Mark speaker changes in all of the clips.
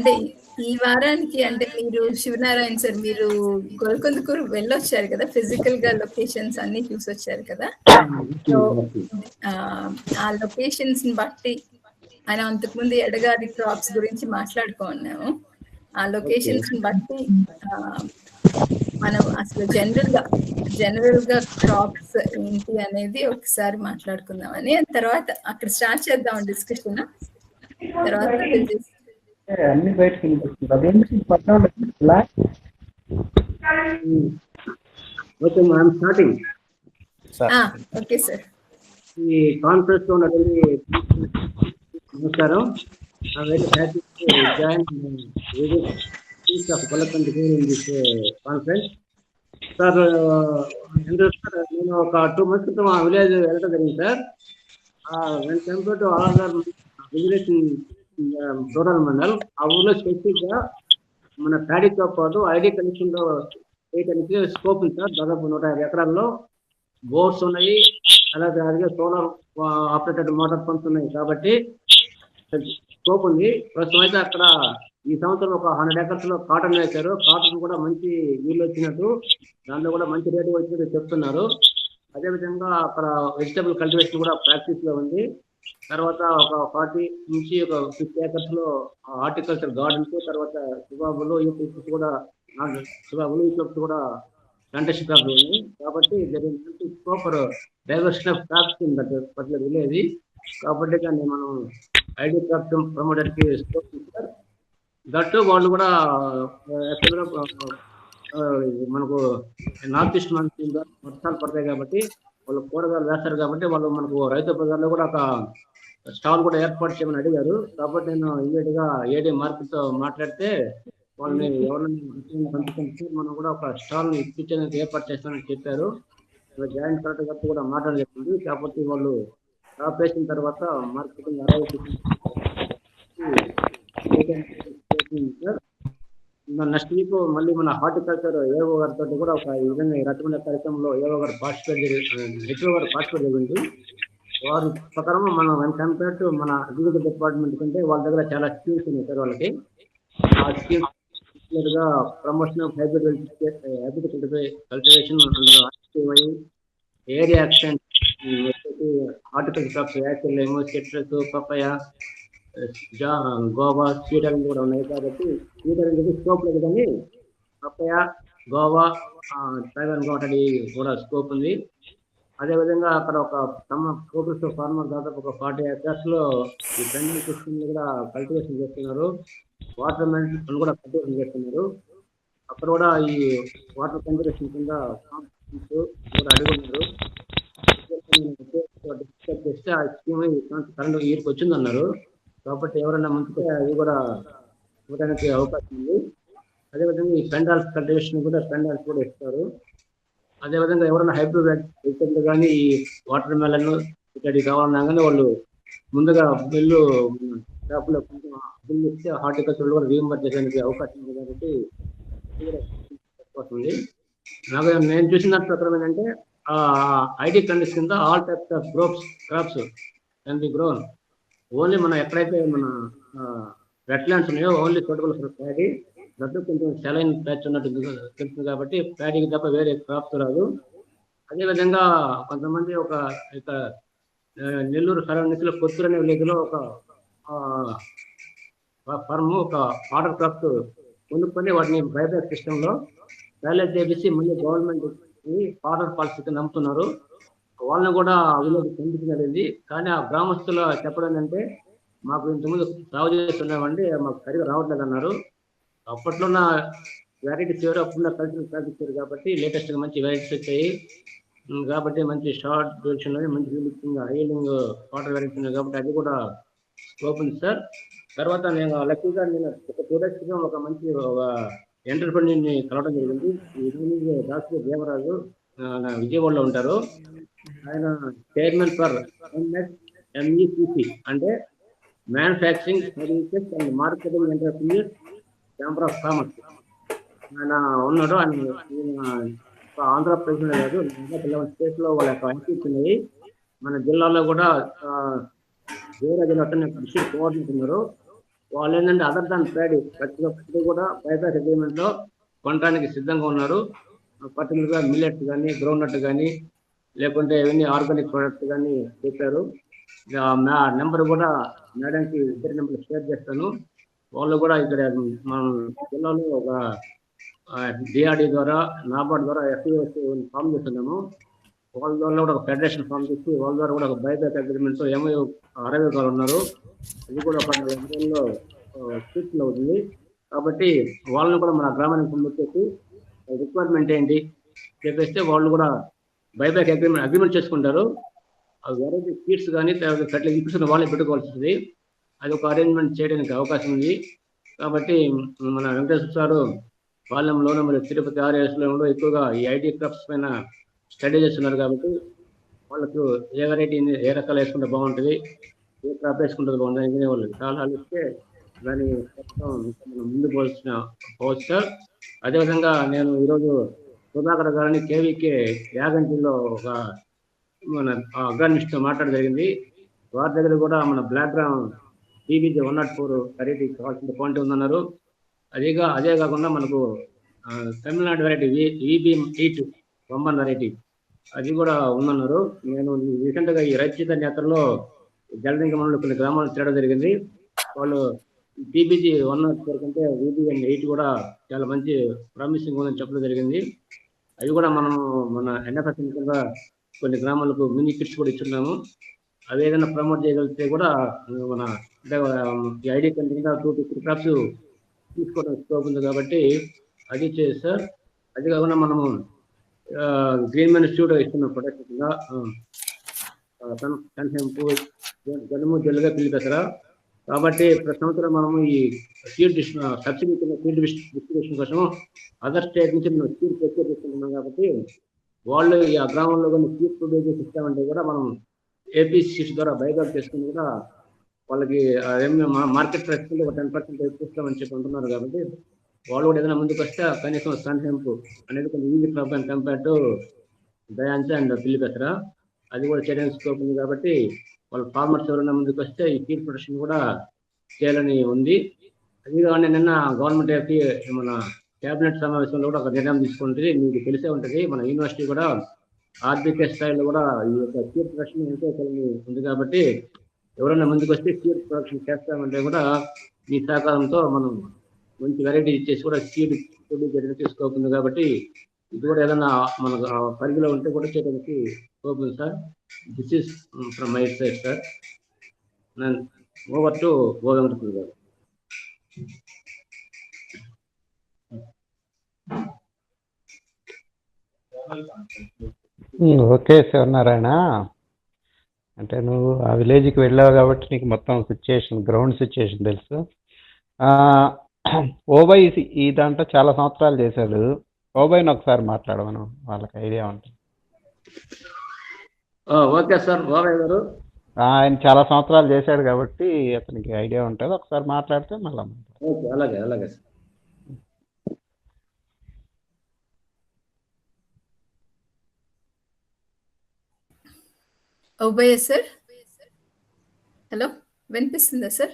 Speaker 1: అంటే ఈ వారానికి అంటే మీరు శివనారాయణ సార్ మీరు గోల్కొందకూరు వెళ్ళొచ్చారు కదా, ఫిజికల్ గా లొకేషన్స్ అన్ని చూసొచ్చారు కదా. సో ఆ లొకేషన్స్ ని బట్టి ఆయన అంతకుముందు ఎడగారి క్రాప్స్ గురించి మాట్లాడుకున్నాము. ఆ లొకేషన్స్ ని బట్టి మనం అసలు జనరల్ గా క్రాప్స్ ఏంటి అనేది ఒకసారి మాట్లాడుకుందామని, తర్వాత అక్కడ స్టార్ట్ చేద్దాం డిస్కషన్. తర్వాత
Speaker 2: అన్ని బయటకు
Speaker 1: ఓకే సార్.
Speaker 3: ఈ కాన్ఫరెన్స్ లో ఉన్నటువంటి నమస్కారం. కాన్ఫరెన్స్ సార్ నేను ఒక 2 months క్రితం ఆ విలేజ్ వెళ్ళడం జరిగింది సార్. రూరల్ మండల్ ఆ ఊర్లో స్పెసిఫిక్ గా మన ప్యాడీతో పాటు ఐడి కనెక్షన్ లో చేయడానికి స్కోప్ ఉంది సార్. దాదాపు 150 ఎకరాల్లో బోర్స్ ఉన్నాయి, అలాగే సోలార్ ఆపరేటెడ్ మోటార్ పంప్స్ ఉన్నాయి కాబట్టి స్కోప్ ఉంది. ప్రస్తుతం అయితే అక్కడ ఈ సంవత్సరం ఒక 100 acres లో కాటన్ వేశారు. కాటన్ కూడా మంచి వీళ్ళు వచ్చినట్టు, దాంట్లో కూడా మంచి రేటు వచ్చినట్టు చెప్తున్నారు. అదేవిధంగా అక్కడ వెజిటబుల్ కల్టివేషన్ కూడా ప్రాక్టీస్ లో ఉంది. తర్వాత ఒక 40 నుంచి ఒక 50 acres లో హార్టికల్చర్ గార్డెన్స్, తర్వాత సుబాబులు కూడా కూడా ప్లాంటేషన్ క్రాప్స్ ఉన్నాయి. కాబట్టి super diversion of crops in that particular village. కాబట్టి దాన్ని మనం ఐడి క్రాప్స్ ప్రమోటర్కి దట్టు వాళ్ళు కూడా మనకు నార్త్ ఈస్ట్ మంత్రి వర్షాలు పడతాయి కాబట్టి వాళ్ళు కూరగాయలు వేస్తారు కాబట్టి వాళ్ళు మనకు రైతు బజార్లో కూడా ఒక స్టాల్ కూడా ఏర్పాటు చేయమని అడిగారు. కాబట్టి నేను ఇమీడియట్ గా ఏడీ మార్కెట్ తో మాట్లాడితే వాళ్ళని ఎవరైనా పంపించి మనం కూడా ఒక స్టాల్ ఇప్పించేందుకు ఏర్పాటు చేస్తామని చెప్పారు. జాయింట్ కలెక్టర్ గారితో కూడా మాట్లాడలేదు. కాబట్టి వాళ్ళు స్టాప్ వేసిన తర్వాత మార్కెటింగ్ నెక్స్ట్ వీక్ మళ్ళీ మన హార్టికల్చర్ ఏఓ గారితో కూడా ఒక ఈ విధంగా ఈ రకమైన కార్యక్రమంలో ఏఓ గారు హెచ్ఓ గారు పార్టిసిపేట్ జరిగింది. వారి ప్రకారం మనం కంపేర్ టు మన అగ్రికల్చర్ డిపార్ట్మెంట్ కంటే వాళ్ళ దగ్గర చాలా స్కీమ్స్ ఉన్నాయి సార్. వాళ్ళకి ఆ స్కీమ్స్ గా promotion of hybrid cultivation, area action, horticulture crops, actual citrus, papaya, guava, సీడరింగ్ కూడా ఉన్నాయి. కాబట్టి సీడరింగ్ స్కోప్ లేదు, కానీ పపాయ, గోవా, డ్రాగన్ గోటడి కూడా స్కోప్ ఉంది. అదేవిధంగా అక్కడ ఒక ప్రోగ్రెస్ ఫార్మర్ దాదాపు ఒక 40 acres లో ఈ పెండింగ్ సిస్టమ్ కూడా కల్టివేషన్ చేస్తున్నారు. వాటర్ మెలన్ కూడా కల్టివేషన్ చేస్తున్నారు. అక్కడ కూడా ఈ వాటర్ కన్జర్వేషన్ కింద కూడా అడుగున్నారు. డిస్కస్ చేస్తే ఆ స్కీమ్ కరెంట్ వీరికి వచ్చిందన్నారు. కాబట్టి ఎవరైనా మంచిగా అది కూడా చూడడానికి అవకాశం ఉంది. అదేవిధంగా ఈ పెండాల్స్ కల్టివేషన్ కూడా పెండాల్స్ కూడా ఇస్తారు. అదేవిధంగా ఎవరైనా హైబ్రిడ్ వెజిటబుల్ కానీ ఈ వాటర్ మెలన్ ఇక్కడికి కావాలన్నా కానీ వాళ్ళు ముందుగా బిల్లు షాప్లో బిల్లు ఇస్తే హార్టికల్చర్ కూడా రీఎంబర్స్ చేయడానికి అవకాశం ఉంది. కాబట్టి వస్తుంది. నేను చూసిన ప్రకారం ఏంటంటే ఐడి కండిషన్ కింద all types of crops can be grown. Only మనం ఎక్కడైతే మన వెట్ ల్యాండ్స్ ఉన్నాయో only suitable for paddy. That కొంచెం సెలైన్ ప్యాచ్ ఉన్నట్టు తెలుస్తుంది కాబట్టి ప్యాడీకి తప్ప వేరే క్రాప్స్ రాదు. అదేవిధంగా కొంతమంది ఒక ఇక నెల్లూరు సరౌండింగ్స్ లో కొత్తూరు అనే విలేజ్ లో ఒక ఫర్మ్ ఒక ఆర్డర్ క్రాప్స్ కొనుక్కొని వాటిని బైబ్యాక్ సిస్టమ్ లో బ్యాలెన్స్ చేసి మళ్ళీ గవర్నమెంట్ ఆర్డర్ పాలసీకి నమ్ముతున్నారు. వాళ్ళని కూడా విలేజ్ పంపించగలిగింది. కానీ ఆ గ్రామస్తుల చెప్పడం ఏంటంటే మాకు ఇంతకుముందు సాగు చేస్తున్నామండి, మాకు సరిగా రావట్లేదు అన్నారు. అప్పట్లో ఉన్న వెరైటీస్ ఎవరు అప్పుడున్న కల్చర్ సాధించారు కాబట్టి లేటెస్ట్ గా మంచి వెరైటీస్ వచ్చాయి. కాబట్టి మంచి షార్ట్ డ్యూరేషన్ మంచి హైలింగ్ వాటర్ వెరైటీస్ ఉన్నాయి. కాబట్టి అది కూడా స్కోప్ ఉంది సార్. తర్వాత నేను లక్కీగా ఒక 2 days క్రితం ఒక మంచి ఒక ఎంటర్ప్రెన్యూర్ ని కలవడం జరిగింది. డాక్టర్ దేవరాజు విజయవాడలో ఉంటారు. ఆయన చైర్మన్ ఫర్ MECC అంటే manufacturing services and marketing entrepreneur chamber of commerce. ఆయన ఉన్నాడు. ఆయన ఆంధ్రప్రదేశ్ లో కాదు, 11 states లో వాళ్ళ యొక్క ఐటీస్ ఉన్నాయి. మన జిల్లాలో కూడా వేరే జిల్లా డిస్ట్రిక్ట్ కోఆర్డినేటర్ ఉన్నారు. వాళ్ళు ఏంటంటే అదర్ దాన్ ప్యాడీ ప్రతి ఒక్కటి కూడా బైబ్యాక్ అగ్రిమెంట్ లో కొనడానికి సిద్ధంగా ఉన్నారు. పర్టికులర్గా మిల్లెట్స్ కానీ గ్రౌండ్నట్ కానీ లేకుంటే ఇవన్నీ ఆర్గానిక్ ప్రొడక్ట్స్ కానీ చెప్పారు. నెంబర్ కూడా మేడంకి ఇద్దరి నెంబర్ షేర్ చేస్తాను. వాళ్ళు కూడా ఇక్కడ మన జిల్లాలో ఒక డిఆర్డి ద్వారా నాబార్డ్ ద్వారా ఎఫ్ఈఎస్ ఫామ్ చేస్తున్నాము. వాళ్ళ ద్వారా కూడా ఒక ఫెడరేషన్ ఫామ్ చేసి వాళ్ళ ద్వారా కూడా ఒక బైబ్యాక్ అగ్రిమెంట్ ఎంఐ 60 గారు ఉన్నారు. అది కూడా ఒక లో స్క్రిప్ట్ అవుతుంది. కాబట్టి వాళ్ళని కూడా మన గ్రామానికి పంపించేసి రిక్వైర్మెంట్ ఏంటి చెప్పేస్తే వాళ్ళు కూడా బైబ్యాక్ అగ్రిమెంట్ చేసుకుంటారు. అవి వెరైటీ సీడ్స్ కానీ ఫెర్టిలైజర్ వాళ్ళే పెట్టుకోవాల్సింది. అది ఒక అరేంజ్మెంట్ చేయడానికి అవకాశం ఉంది. కాబట్టి మన వెంకటేశ్వర సారు పాలెంలోనూ మరియు తిరుపతి ఆర్ఎస్లో ఎక్కువగా ఈ ఐటీ క్రాప్స్ పైన స్టడీ చేస్తున్నారు. కాబట్టి వాళ్ళకు ఏ వెరైటీ ఏ రకాలు వేసుకుంటే బాగుంటుంది, ఏ క్రాప్ వేసుకుంటే బాగుంటుంది ఇంజనీర్ వాళ్ళు సలహాలు ఇస్తే దాన్ని మనం ముందు పోవచ్చు సార్. అదేవిధంగా నేను ఈరోజు సుధాకర్ గారిని కేవీకే యాగంటిలో ఒక మన అగ్రానిస్ట్తో మాట్లాడడం జరిగింది. వారి దగ్గర కూడా మన బ్లాక్ గ్రామ్ టీబీజీ 104 వెరైటీ కావాల్సిన క్వాంటిటీ ఉందన్నారు. అదే కాకుండా మనకు Tamil Nadu variety VB8 Bomman variety అది కూడా ఉందన్నారు. నేను రీసెంట్గా ఈ రైతు చైతన్య యాత్రలో జలలింగంలో కొన్ని గ్రామాలు తిరగడం జరిగింది. వాళ్ళు టీబీజీ 104 కంటే VB8 కూడా చాలా మంచి ప్రామిసింగ్ ఉందని చెప్పడం జరిగింది. అవి కూడా మనం మన NFS కింద కొన్ని గ్రామాలకు మినీ కిట్స్ కూడా ఇచ్చున్నాము. అవి ఏదైనా ప్రమోట్ చేయగలిగితే కూడా మన అంటే ఐడి కింద 2-3 క్రాప్స్ తీసుకోవడం స్కోప్ ఉంది. కాబట్టి అది చేసి సార్. అది కాకుండా మనము గ్రీన్ మ్యాన్ ఇన్స్టిట్యూట్ ఇస్తున్న ప్రొడక్ట్ కింద కన్సెంపు జనుము జల్లుగా పిలిపేస్తారా. కాబట్టి ప్రతి సంవత్సరం మనము ఈ సీడ్ సబ్సిడీ కింద సీడ్ డిస్ట్రిబ్యూషన్ కోసం అదర్ స్టేట్ నుంచి మనం సీడ్ ప్రొక్యూర్ చేసుకుంటున్నాం. కాబట్టి వాళ్ళు ఈ ఆ గ్రామంలో కొన్ని సీడ్ ప్రొడ్యూస్ చేసి ఇస్తామంటే కూడా మనం ఏపీ సీడ్స్ ద్వారా బైబ్యాక్ చేసుకుని కూడా వాళ్ళకి మార్కెట్ ప్రైస్ కింద ఒక 10% ఎక్కువస్తామని చెప్పి అంటున్నారు. కాబట్టి వాళ్ళు కూడా ఏదైనా ముందుకు వస్తే కనీసం సన్ హెంప్ అనేది కొంచెం easy crop and compare to దయాన్స్ అండ్ పిల్లిపెసరా అది కూడా చేయడానికి స్కోప్ ఉంది. కాబట్టి వాళ్ళ ఫార్మర్స్ ఎవరైనా ముందుకు వస్తే ఈ సీడ్ ప్రొడక్షన్ కూడా చేయాలని ఉంది. అది కాకుండా నిన్న గవర్నమెంట్ మన క్యాబినెట్ సమావేశంలో కూడా ఒక నిర్ణయం తీసుకుంటుంది. మీకు తెలిసే ఉంటుంది, మన యూనివర్సిటీ కూడా ఆర్బికే స్థాయిలో కూడా ఈ యొక్క సీడ్ ప్రొడక్షన్ ఎంతో ఉంది. కాబట్టి ఎవరైనా ముందుకు వస్తే సీడ్ ప్రొడక్షన్ చేస్తామంటే కూడా ఈ సహకారంతో మనం మంచి వెరైటీ ఇచ్చేసి కూడా సీడ్ ప్రొడ్యూస్ చేయడానికి స్కోప్ ఉంది. కాబట్టి ఇది కూడా ఏదైనా మనకు పరిధిలో ఉంటే కూడా చేయడానికి స్కోప్ ఉంది sir. This is from my side sir. నేను ఓవర్ టు గోవిందపూర్ గారు.
Speaker 4: ఓకే శివనారాయణ, అంటే నువ్వు ఆ విలేజ్కి వెళ్ళావు కాబట్టి నీకు మొత్తం సిచ్యుయేషన్, గ్రౌండ్ సిచ్యుయేషన్ తెలుసు. ఓబై ఈ దాంట్లో చాలా సంవత్సరాలు చేశాడు. ఓబైని ఒకసారి మాట్లాడమను, వాళ్ళకి ఐడియా ఉంటుంది.
Speaker 3: ఓకే సార్, ఓబై గారు
Speaker 4: ఆయన చాలా సంవత్సరాలు చేశాడు కాబట్టి అతనికి ఐడియా ఉంటుంది. ఒకసారి మాట్లాడితే మళ్ళీ.
Speaker 3: ఓకే, అలాగే అలాగే సార్.
Speaker 1: ఓబయ్య సార్, హలో, వినిపిస్తుందా సార్?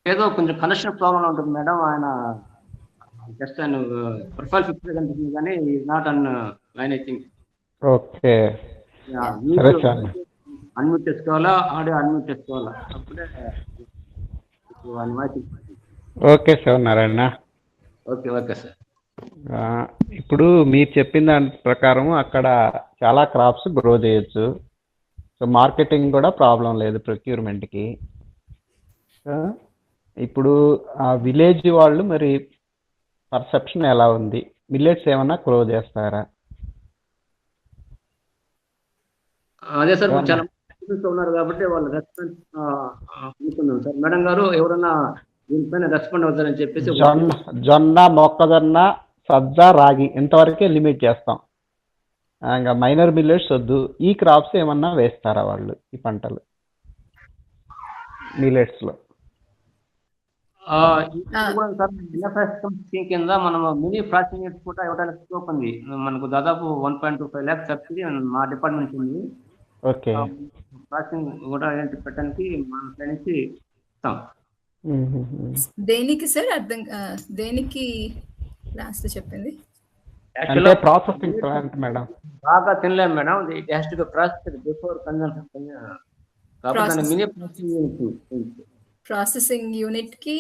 Speaker 3: ఏదో కొంచెం కనెక్షన్ ప్రాబ్లం ఉంటుంది మేడం. ఆయన జస్ట్ ఆయన ప్రొఫైల్ పిక్చర్ కనిపిస్తుంది కానీ not an line I think.
Speaker 4: Okay,
Speaker 3: unmute చేసుకోవాలా, ఆడియో అన్మ్యూట్ చేసుకోవాలా, అప్పుడే
Speaker 4: okay Sivanarayana.
Speaker 3: Okay okay sir.
Speaker 4: ఇప్పుడు మీరు చెప్పిన దాని ప్రకారం అక్కడ చాలా క్రాప్స్ గ్రో చేయొచ్చు. సో మార్కెటింగ్ కూడా ప్రాబ్లం లేదు ప్రొక్యూర్మెంట్కి. ఇప్పుడు ఆ విలేజ్ వాళ్ళు మరి పర్సెప్షన్ ఎలా ఉంది? మిల్లెట్స్ ఏమన్నా గ్రో చేస్తారా?
Speaker 3: అదే సార్, చాలా ఉన్నారు కాబట్టి వాళ్ళు రెస్పాన్స్ అనుకున్నాం సార్. మేడం గారు ఎవరన్నా దీనిపైన రెస్పాండ్ అవుతారని చెప్పేసి
Speaker 4: జొన్న, మొక్కజొన్న, సజ్జ, రాగి ఇంతవరకే లిమిట్ చేస్తాం. ఇంకా మైనర్ మిల్లెట్స్ వద్దు. ఈ క్రాప్స్ ఏమన్నా వేస్తారా వాళ్ళు, ఈ పంటలు మిల్లెట్స్లో?
Speaker 3: కింద మనం మినీ ప్రాసెసింగ్ యూనిట్స్ కూడా ఇవ్వడానికి స్కోప్ ఉంది. మనకు దాదాపు 1.25 lakhs సబ్సిడీ మా డిపార్ట్మెంట్ ఉంది.
Speaker 4: ఓకే,
Speaker 3: ప్రాసెసింగ్ కూడా పెట్టడానికి మన సైడ్ నుంచి ఇస్తాం.
Speaker 1: దేనికి సార్ అర్థం దేనికి లాస్ట్ చెప్పింది?
Speaker 4: అంటే ప్రాసెసింగ్ ప్లాంట్ మేడం.
Speaker 3: బాగా తినలేము madam, it has to be processed before consumption. కాబట్టి మినీ
Speaker 1: ప్రాసెసింగ్ యూనిట్ కి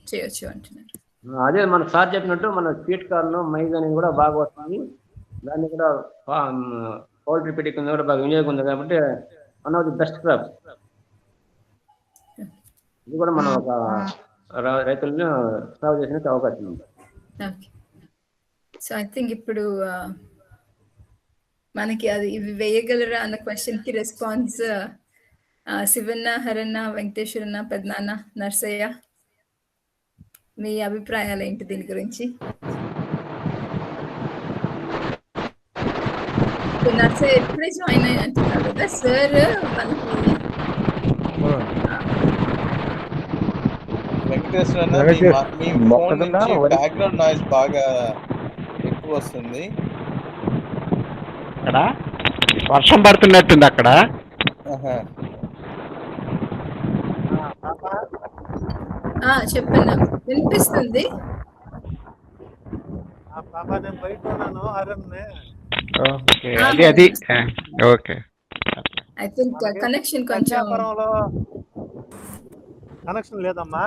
Speaker 1: చేయొచ్చు అంటున్నారు.
Speaker 3: అదే మన సార్ చెప్పినట్టు మన స్వీట్ కార్న్ మైదాని కూడా బాగా వస్తుంది, దాన్ని కూడా పౌల్ట్రీ పెట్టి కింద కూడా బాగా వినియోగం ఉంది. కాబట్టి one of the best crops. ఇది కూడా మనం ఒక రైతులను సాగు చేసిన అవకాశం ఉంది.
Speaker 1: సో ఐ థింక్ ఇప్పుడు మనకి అది ఇవి వేయగలరా అన్న క్వశ్చన్ కి రెస్పాన్స్ శివన్న, హరన్న, వెంకటేశ్వరన్న, పెద్దనాన్న, నర్సయ్య, మీ అభిప్రాయాలు ఏంటి దీని గురించి? నర్సయ్య ఎప్పుడే జాయిన్ అయ్యి అంటున్నారు కదా సార్.
Speaker 5: మనకి బ్యాక్గ్రౌండ్ నాయిస్ బాగా ఎక్కువ వస్తుంది.
Speaker 4: అక్కడ వర్షం పడుతున్నట్టుంది అక్కడ.
Speaker 1: చెప్పండి, వినిపిస్తుంది.
Speaker 4: అది ఓకే.
Speaker 1: ఐ థింక్ కనెక్షన్ కొంచెం
Speaker 6: కనెక్షన్ లేదమ్మా.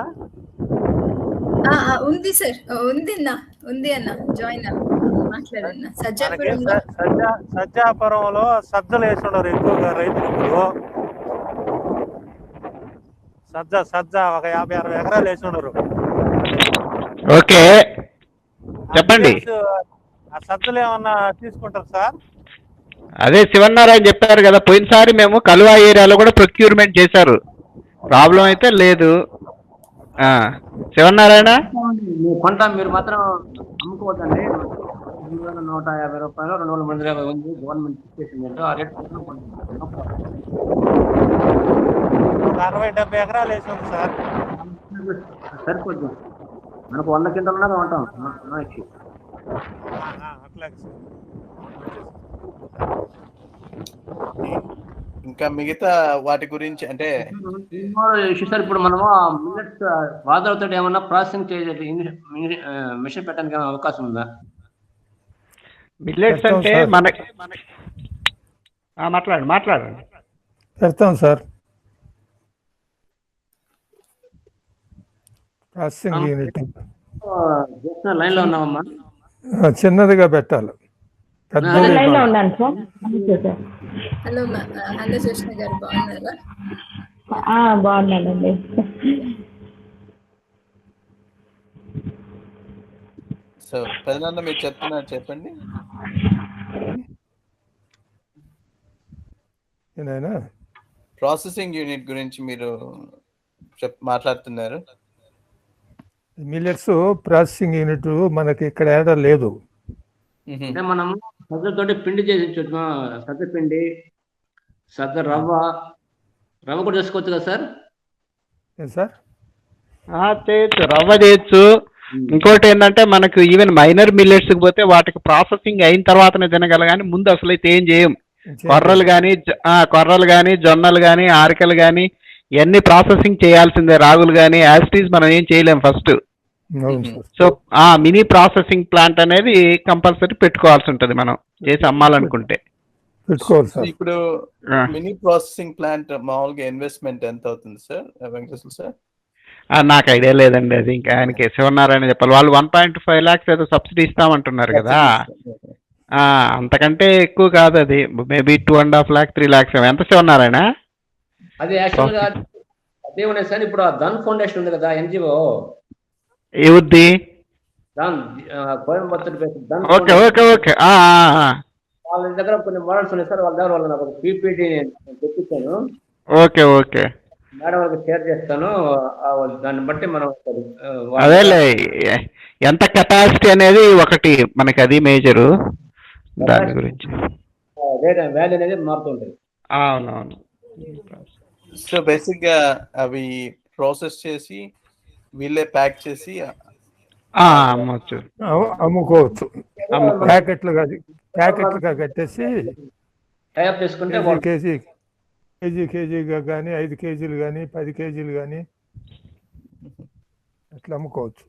Speaker 1: ఉంది సార్, ఉంది అన్న జాయిన్ మాట్లాడన్న.
Speaker 6: సజ్జాపురంలో సజ్జలు వేసి ఉన్నారు ఎక్కువగా రైతులు. సజ్జ ఒక 50-60 ఎకరాలు వేసి ఉన్నారు.
Speaker 4: ఓకే చెప్పండి.
Speaker 6: ఆ సజ్జలు ఏమన్నా తీసుకుంటారు సార్?
Speaker 4: అదే శివన్నారాయణ చెప్పారు కదా, పోయినసారి మేము కలువా ఏరియాలో కూడా ప్రొక్యూర్మెంట్ చేశారు, ప్రాబ్లం అయితే లేదు. శివన్నారాయణ
Speaker 3: కొంటాం, మీరు మాత్రం అమ్ముకోవద్దండి. 150 రూపాయలు 250 ఉంది గవర్నమెంట్ ఇచ్చేసింది. ఆ రేట్
Speaker 6: 60-70 ఎకరాలు వేసి ఉంది సార్.
Speaker 3: సరిపోద్ది, మనకు 100 క్వింటాలు ఉంటాం.
Speaker 6: అట్లాగే సార్.
Speaker 5: ఇంకా మిగతా వాటి గురించి అంటే
Speaker 3: సార్ ఇప్పుడు మనము మిల్లెట్స్ వాదలతో ఏమన్నా ప్రాసెసింగ్ చేసే మిషన్ పెట్టడానికి అవకాశం ఉందా?
Speaker 4: మిల్లెట్స్ అంటే మనకి మాట్లాడండి.
Speaker 6: పెడతాం సార్. ప్రాసెసింగ్ యూనిట్
Speaker 3: లైన్ లో ఉన్నామమ్మా,
Speaker 6: చిన్నదిగా పెట్టాలి.
Speaker 1: హలో హలో కృష్ణ గారు, బాగున్నారా?
Speaker 7: బాగున్నానండి.
Speaker 5: సో పెద్దనాన్న మీరు చెప్తున్నారు, చెప్పండి. ప్రాసెసింగ్ యూనిట్ గురించి మీరు మాట్లాడుతున్నారు.
Speaker 6: మిల్లెట్స్ ప్రాసెసింగ్ యూనిట్ మనకి ఇక్కడ ఏడా లేదు.
Speaker 3: అంటే మనం సజ్జతోటి పిండి చేసి సజ్జ పిండి, సజ్జ రవ్వ కూడా చేసుకోవచ్చు కదా సార్?
Speaker 6: సార్
Speaker 4: చేయొచ్చు, రవ్వ చేయొచ్చు. ఇంకోటి ఏంటంటే మనకు ఈవెన్ మైనర్ మిల్లెట్స్కి పోతే వాటికి ప్రాసెసింగ్ అయిన తర్వాతనే తినగల, కానీ ముందు అసలు అయితే ఏం చేయం. కొర్రలు కానీ జొన్నలు కానీ ఆరికలు కానీ ఇవన్నీ ప్రాసెసింగ్ చేయాల్సిందే. రాగులు కానీ యాసిటీస్ మనం ఏం చేయలేం first. So mini processing plant అనేది కంపల్సరీ పెట్టుకోవాల్సి ఉంటుంది మనం చేసి అమ్మాలనుకుంటే.
Speaker 5: ఇప్పుడు మినీ ప్రాసెసింగ్ ప్లాంట్ మామూలుగా ఇన్వెస్ట్మెంట్ ఎంత అవుతుంది సార్ వెంకటేశ్వర సార్?
Speaker 4: నాకు ఐడియా లేదండి, అది ఇంకా ఆయనకి శివనారాయణ చెప్పాలి. వాళ్ళు 1.5 lakhs ఏదో సబ్సిడీ ఇస్తామంటున్నారు కదా, అంతకంటే ఎక్కువ కాదు, అది మేబీ 2.5 lakh 3 lakhs. ఎంత శివనారాయణ?
Speaker 3: అది యాక్చువల్గా అదే ఉన్నాయి సార్. ఇప్పుడు ధన్ ఫౌండేషన్ ఉంది కదా, ఎన్జిఓ,
Speaker 4: ఏవుద్ది
Speaker 3: కోయంబత్తూర్
Speaker 4: ఓకే ఓకే ఓకే.
Speaker 3: వాళ్ళ దగ్గర కొన్ని మోడల్స్ ఉన్నాయి సార్. వాళ్ళ దగ్గర నాకు పీపీటీ తెప్పించాను.
Speaker 4: ఓకే ఓకే
Speaker 3: మేడం వాళ్ళకి షేర్ చేస్తాను, దాన్ని బట్టి మనం
Speaker 4: అదేలే ఎంత కెపాసిటీ అనేది ఒకటి మనకి, అది మేజరు. దాని గురించి
Speaker 3: వాల్యూ అనేది మారుతుంటుంది.
Speaker 4: అవునవును.
Speaker 5: సో బేసిక్ గా అవి ప్రాసెస్ చేసి వీళ్ళే ప్యాక్ చేసి
Speaker 4: అమ్మవచ్చు,
Speaker 6: అమ్ముకోవచ్చు. ప్యాకెట్లుగా కట్టేసి
Speaker 3: చేసుకుంటే
Speaker 6: కేజీగా కానీ 5 కేజీలు కానీ 10 కేజీలు కానీ అట్లా అమ్ముకోవచ్చు.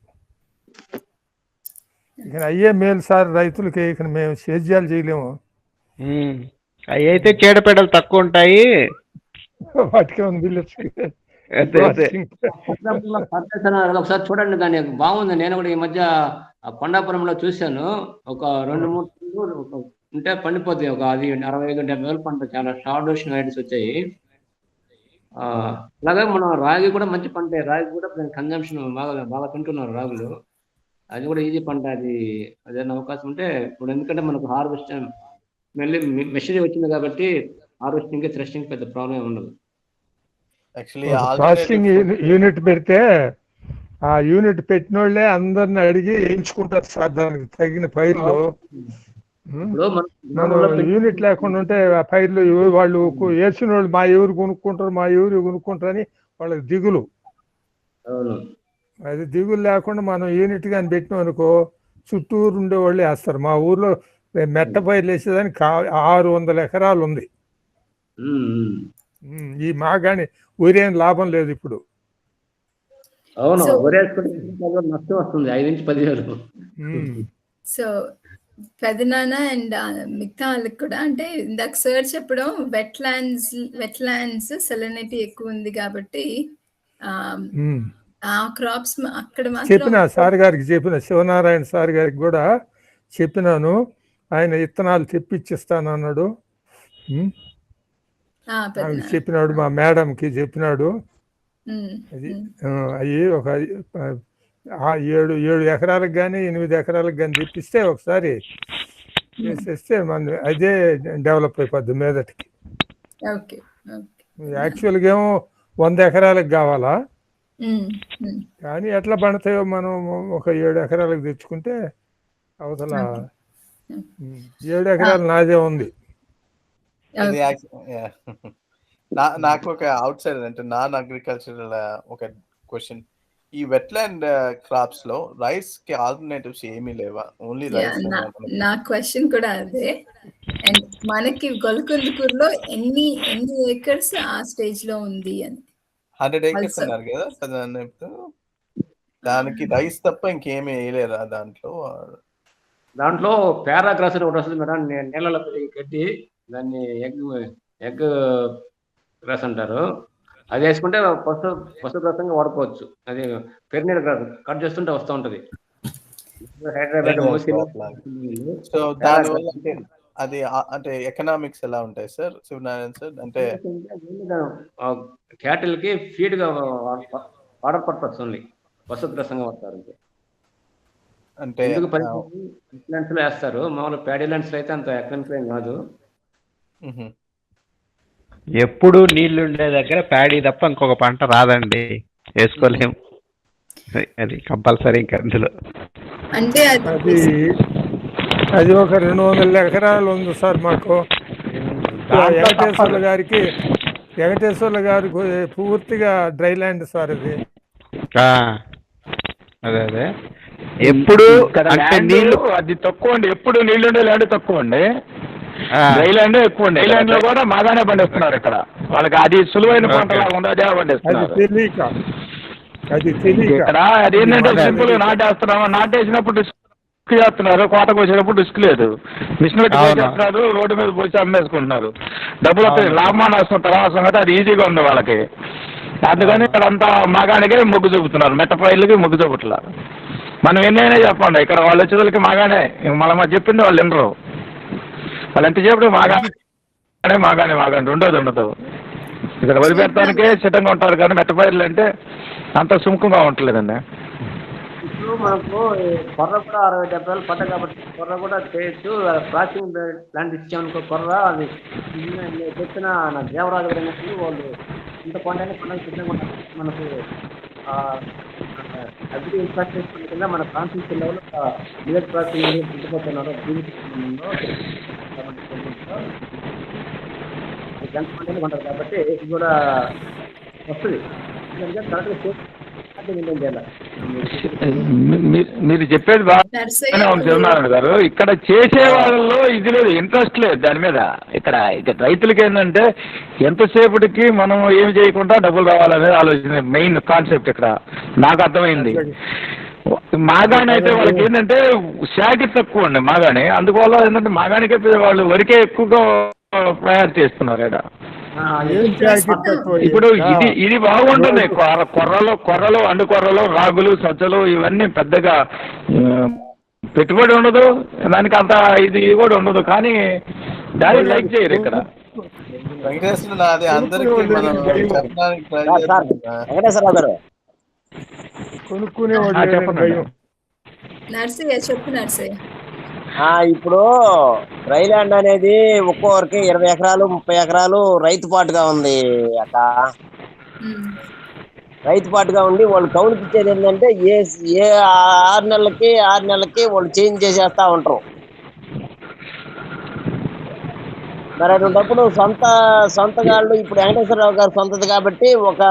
Speaker 6: ఇక అయ్యే మేలు సార్ రైతులకి. ఇక మేము సేద్యాలు చేయలేము.
Speaker 4: అవి అయితే చీడపీడలు తక్కువ ఉంటాయి.
Speaker 6: వాటికి ఉంది మిల్లెట్స్.
Speaker 3: ఒకసారి చూడండి, దాన్ని బాగుంది. నేను కూడా ఈ మధ్య కొండాపురంలో చూశాను. ఒక 2-3 ఉంటే పండిపోతాయి. ఒక అది 65-70 పంట, చాలా షార్ట్ డొరేషన్ వెరైటీస్ వచ్చాయి. అలాగే మనం రాగి కూడా మంచి పంట. రాగి కూడా కన్జంప్షన్ బాగా తింటున్నారు రాగులు. అది కూడా ఈజీ పంట. అది అదేనా అవకాశం ఉంటే ఇప్పుడు, ఎందుకంటే మనకు హార్వెస్ట్ మళ్ళీ మెషినరీ వచ్చింది కాబట్టి హార్వెస్టింగ్ థ్రెషింగ్ పెద్ద ప్రాబ్లం ఉండదు.
Speaker 6: ప్రాసెసింగ్ యూనిట్ పెడితే ఆ యూనిట్ పెట్టిన వాళ్ళే అందరిని అడిగి వేయించుకుంటారు సార్ దానికి తగిన పైర్లు. మనం యూనిట్ లేకుండా ఉంటే ఆ పైర్లు వాళ్ళు వేసిన వాళ్ళు మా ఎవరు కొనుక్కుంటారు అని వాళ్ళకి దిగులు. అది దిగులు లేకుండా మనం యూనిట్ కానీ పెట్టినాం అనుకో, చుట్టూరు ఉండే వాళ్ళు వేస్తారు. మా ఊర్లో మెట్ట పైర్లు వేసేదానికి 600 ఎకరాలు ఉంది. ఈ మాగాని ఊరేం లాభం లేదు ఇప్పుడు.
Speaker 3: నష్టం వస్తుంది 5-10,000.
Speaker 1: సో పెదనాన్న అండ్ మిగతా వాళ్ళకి కూడా, అంటే ఇందాక సార్ చెప్పడం వెట్లాండ్స్ సెలనిటీ ఎక్కువ ఉంది కాబట్టి ఆ క్రాప్స్ అక్కడ
Speaker 6: చెప్పిన సార్ గారికి, శివనారాయణ సార్ గారికి కూడా చెప్పినాను. ఆయన విత్తనాలు తెప్పించిస్తాను అన్నాడు. చెప్పినాడు, మా మేడంకి చెప్పినాడు. అది అవి ఒక 7 ఎకరాలకు కానీ 8 ఎకరాలకు కానీ తెప్పిస్తే ఒకసారి చేసేస్తే మన అదే డెవలప్ అయిపోద్ది మీదటికి. యాక్చువల్గా ఏమో 100 ఎకరాలకు కావాలా, కానీ ఎట్లా పండుతాయో మనం ఒక 7 ఎకరాలకు తెచ్చుకుంటే అవతల 7 ఎకరాలు నాదే ఉంది.
Speaker 5: నాకు ఒక అవుట్ సైడ్ అంటే నాన్ అగ్రికల్చరల్ ఒక క్వశ్చన్. ఈ వెట్లాండ్ క్రాప్స్ లో రైస్ కి ఆల్టర్నేటివ్స్ ఏమీ లేవా? Only rice?
Speaker 1: నా క్వశ్చన్ కూడా అదే. అండ్ మనకి గొలకొందుకూరులో ఎన్ని ఏకర్స్ ఆ స్టేజ్ లో ఉంది అని?
Speaker 5: 100 acres అన్నారు కదా. దానికి రైస్ తప్ప ఇంకేమీ వేయలేరా
Speaker 3: దాంట్లో పారాగ్రాస్ ఒకటి వస్తుంది మేడం, నీళ్ళలో కట్టి దాన్ని ఎగ్ గ్రాస్ అంటారు. అది వేసుకుంటే పశుగ్రాసంగా వాడుకోవచ్చు. అది పెరినీళ్ళ గ్రాస్ కట్ చేస్తుంటే వస్తూ ఉంటది. హైదరాబాద్
Speaker 5: సో దానివల్ల అది అంటే ఎకనామిక్స్ ఎలా ఉంటాయి సార్ శివనారాయణ సార్? అంటే
Speaker 3: క్యాటిల్ కి ఫీడ్ గా వాటర్ పర్పస్ ఓన్లీ, పశుగ్రాసంగా వాడతారు. అంటే ల్యాండ్స్ లో వేస్తారు. మామూలు ప్యాడీ ల్యాండ్స్ లో అయితే అంత ఎకనామిక్ ఏం కాదు.
Speaker 4: ఎప్పుడు నీళ్లు ఉండే దగ్గర ప్యాడీ తప్ప ఇంకొక పంట రాదండి, వేసుకోలేము. అది కంపల్సరీ. ఇంకా అందులో
Speaker 1: అంటే
Speaker 6: అది ఒక 200 ఎకరాలు ఉంది సార్ మాకు. వెంకటేశ్వర్ల గారికి పూర్తిగా డ్రై ల్యాండ్ సార్ అది.
Speaker 4: అదే ఎప్పుడు అంటే నీళ్లు
Speaker 7: అది తక్కువ అండి. ఎప్పుడు నీళ్లు ఉండే ల్యాండ్ తక్కువ అండి, డ్రై ల్యాండ్ ఎక్కువ అండి. డ్రై ల్యాండ్ లో కూడా మాగానే పండిస్తున్నారు ఇక్కడ. వాళ్ళకి అది సులువైన పంటలా ఉండదు, పండిస్తున్నారు. ఇక్కడ అదేంటంటే సింపుల్ నాటేస్తున్నాము, నాటేసినప్పుడు రిస్క్ చేస్తున్నారు, కోత కోసేటప్పుడు రిస్క్ లేదు. మిషన్ పెట్టి పోసేస్తున్నారు, రోడ్డు మీద పోసి అమ్మేసుకుంటున్నారు. డబ్బులు వస్తాయి, లాభమాన వస్తుంది తర్వాత సంగతి. అది ఈజీగా ఉంది వాళ్ళకి. అందుకని ఇక్కడ అంతా మాగానికే మొగ్గు చూపుతున్నారు, మెట్టపైర్లకి మొగ్గు చూపుతున్నారు. మనం ఎన్నైనా చెప్పండి, ఇక్కడ వాళ్ళు వచ్చేదానికి మాగానే మళ్ళీ చెప్పింది వాళ్ళు వినరు. వాళ్ళు ఎంత చెప్పి మాగానే ఉండదు ఇక్కడ వదిలిపెట్టడానికే సిద్ధంగా ఉంటారు. కానీ మెట్టపైర్లు అంటే అంత సుముఖంగా ఉండలేదండి.
Speaker 3: ఇప్పుడు మనకు కొర్ర కూడా 60-70 పంట కాబట్టి కొర్ర కూడా చేయొచ్చు. ప్రాసెసింగ్ ప్లాంట్ ఇచ్చామనుకో, కొర్ర అది చెప్పిన దేవరాజు గారు వాళ్ళు ఇంత పంటని పంటకు సిద్ధంగా ఉంటారు. మనకు అగ్రి ఇన్ఫ్రాస్ట్రక్చర్ కింద మన కాన్స్టిట్యూషన్ లెవెల్ మిల్లెట్ ప్రాసెసింగ్ పుట్టుపోతున్నారు. గంట పంటలు పంటారు కాబట్టి ఇది కూడా వస్తుంది. కరెక్ట్గా
Speaker 7: మీరు చెప్పేది బాగానే
Speaker 1: నర్సయ్య
Speaker 7: ఉంది శివనారాయణ గారు. ఇక్కడ చేసే వాళ్ళలో ఇది లేదు, ఇంట్రెస్ట్ లేదు దాని మీద. ఇక్కడ రైతులకి ఏంటంటే ఎంతసేపటికి మనం ఏమి చేయకుండా డబ్బులు రావాలనేది ఆలోచన మెయిన్ కాన్సెప్ట్ ఇక్కడ నాకు అర్థమైంది. మాగాణి అయితే వాళ్ళకి ఏంటంటే శాఖ తక్కువ అండి మాగాణి, అందువల్ల ఏంటంటే మాగాణికే వాళ్ళు వరికే ఎక్కువగా ప్రయారిటీ చేస్తున్నారు ఇక్కడ. ఇప్పుడు ఇది బాగుంటుంది. కొర్రలు అండు కొర్రలు రాగులు సజ్జలు ఇవన్నీ పెద్దగా పెట్టుబడి ఉండదు, దానికి అంత ఇది కూడా ఉండదు, కానీ దాన్ని లైక్ చేయరు ఇక్కడ.
Speaker 5: వెంకటేశ్వర నాది అందరికీ మనం చెప్పడానికి ట్రై చేస్తున్నాం.
Speaker 1: నర్సయ్య చెప్పు నర్సయ్య.
Speaker 8: ఇప్పుడు డ్రై ల్యాండ్ అనేది ఒక్కొక్కరికి 20 ఎకరాలు 30 ఎకరాలు రైతు పాటుగా ఉంది అక్క. రైతు పాటుగా ఉండి వాళ్ళు కౌలుకి ఇచ్చేది ఏంటంటే ఏ 6 నెలలకి వాళ్ళు చేంజ్ చేసేస్తా ఉంటారు. మరి అటువంటిప్పుడు సొంతగాళ్ళు ఇప్పుడు వెంకటేశ్వరరావు గారు సొంతది కాబట్టి ఒక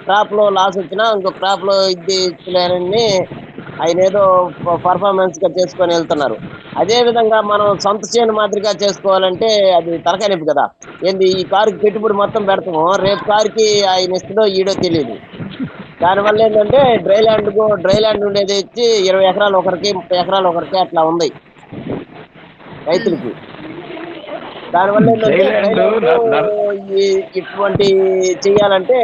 Speaker 8: క్రాప్ లో లాస్ వచ్చినా ఇంకో క్రాప్ లో ఇది ఇచ్చలేరని ఆయన ఏదో పర్ఫార్మెన్స్ గా చేసుకొని వెళ్తున్నారు. అదే విధంగా మనం సొంత చేను మాదిరిగా చేసుకోవాలంటే అది తలకాయ నొప్పి కదా. ఏంది ఈ కారుకి పెట్టుబడి మొత్తం పెడతాము, రేపు కారుకి ఆయన ఇస్తుందో ఈడో తెలియదు. దానివల్ల ఏంటంటే డ్రై ల్యాండ్ ఉండేది వచ్చి 20 ఎకరాలు ఒకరికి 30 ఎకరాలు ఒకరికి అట్లా ఉంది రైతులకి. దానివల్ల ఏంటంటే ఇటువంటి చెయ్యాలంటే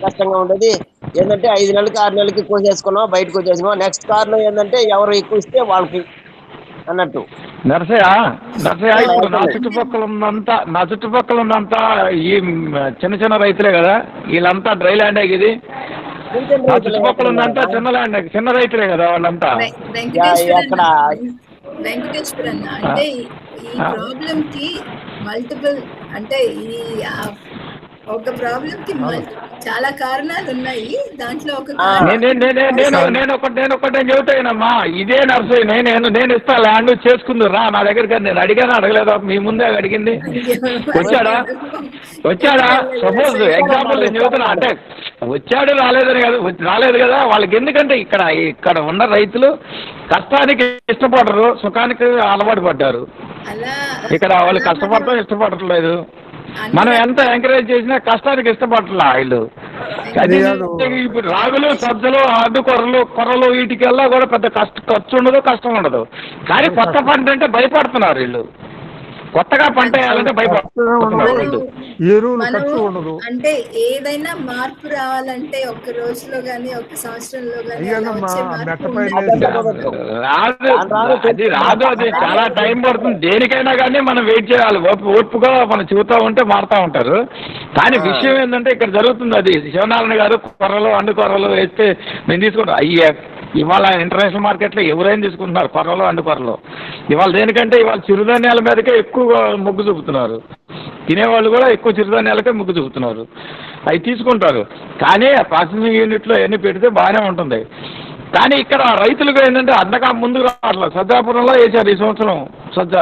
Speaker 8: కష్టంగా ఉండేది. ఏంటంటే 5 నెలలకి 6 నెలలకి కోసేసుకున్నాం, బయటకు వచ్చేసినాం. నెక్స్ట్ కార్ లో ఏంటంటే ఎవరు ఎక్కువ ఇస్తే వాళ్ళకి అన్నట్టు.
Speaker 7: నరసయ్య ఇప్పుడు నా చుట్టుపక్కల ఉన్నంతా ఈ చిన్న రైతులే కదా, వీళ్ళంతా డ్రై ల్యాండ్ ఇది. నా చుట్టుపక్కల ఉన్నంతా చిన్న రైతులే కదా వాళ్ళంతా.
Speaker 1: వెంకటేశ్వర అన్న అంటే ఈ ప్రాబ్లం కి మల్టిపుల్ అంటే ఒక ప్రాబ్లం కి చాలా కారణాలు ఉన్నాయి. దాంట్లో ఒక
Speaker 7: నేను ఒకటే చెబుతానమ్మా, ఇదే నర్సరీ నేను ఇస్తా ల్యాండ్ చేసుకుంది రా నా దగ్గరికి. నేను అడిగాను అడగలేదా? మీ ముందే అడిగింది. వచ్చాడా? సపోజ్ ఎగ్జాంపుల్ నేను చెబుతున్నా, అంటే వచ్చాడు రాలేదు కదా. వాళ్ళకి ఎందుకంటే ఇక్కడ ఉన్న రైతులు కష్టానికి ఇష్టపడరు, సుఖానికి అలవాటు పడ్డారు. ఇక్కడ వాళ్ళు కష్టపడటం ఇష్టపడట్లేదు. మనం ఎంత ఎంకరేజ్ చేసినా కష్టానికి ఇష్టపడట్లా వీళ్ళు. ఇప్పుడు రాగులు సజ్జలు అడ్డు కొర్రలు వీటికెల్లా కూడా పెద్ద ఖర్చు ఉండదు, కష్టం ఉండదు. కానీ కొత్త పంట అంటే భయపడుతున్నారు వీళ్ళు. కొత్తగా పంట వేయాలంటే భయపడుతున్నారు.
Speaker 1: అంటే ఏదైనా మార్పు రావాలంటే ఒక రోజులో గానీ ఒక సంవత్సరంలో గానీ
Speaker 7: రాదు. అది చాలా టైం పడుతుంది. దేనికైనా కానీ మనం వెయిట్ చేయాలి. ఓర్పుగా మనం చూస్తూ ఉంటే మారుతూ ఉంటారు. కానీ విషయం ఏంటంటే ఇక్కడ జరుగుతుంది అది. శివనారాయణ గారు అండు కొర్రలు వేస్తే మేము తీసుకుంటాం. ఇవాళ ఇంటర్నేషనల్ మార్కెట్లో ఎవరైనా తీసుకుంటున్నారు అండు కొర్రలు. ఇవాళ దేనికంటే ఇవాళ చిరుధాన్యాల మీదకే ఎక్కువ మొగ్గు చూపుతున్నారు. తినేవాళ్ళు కూడా ఎక్కువ చిరుధాన్యాలకే మొగ్గు చూపుతున్నారు. అవి తీసుకుంటారు. కానీ ప్రాసెసింగ్ యూనిట్లో అవన్నీ పెడితే బాగానే ఉంటుంది. కానీ ఇక్కడ రైతులకు ఏంటంటే అంతగా ముందుకు రావట్లేదు. సజ్జాపురంలో వేసారు ఈ సంవత్సరం సజ్జ.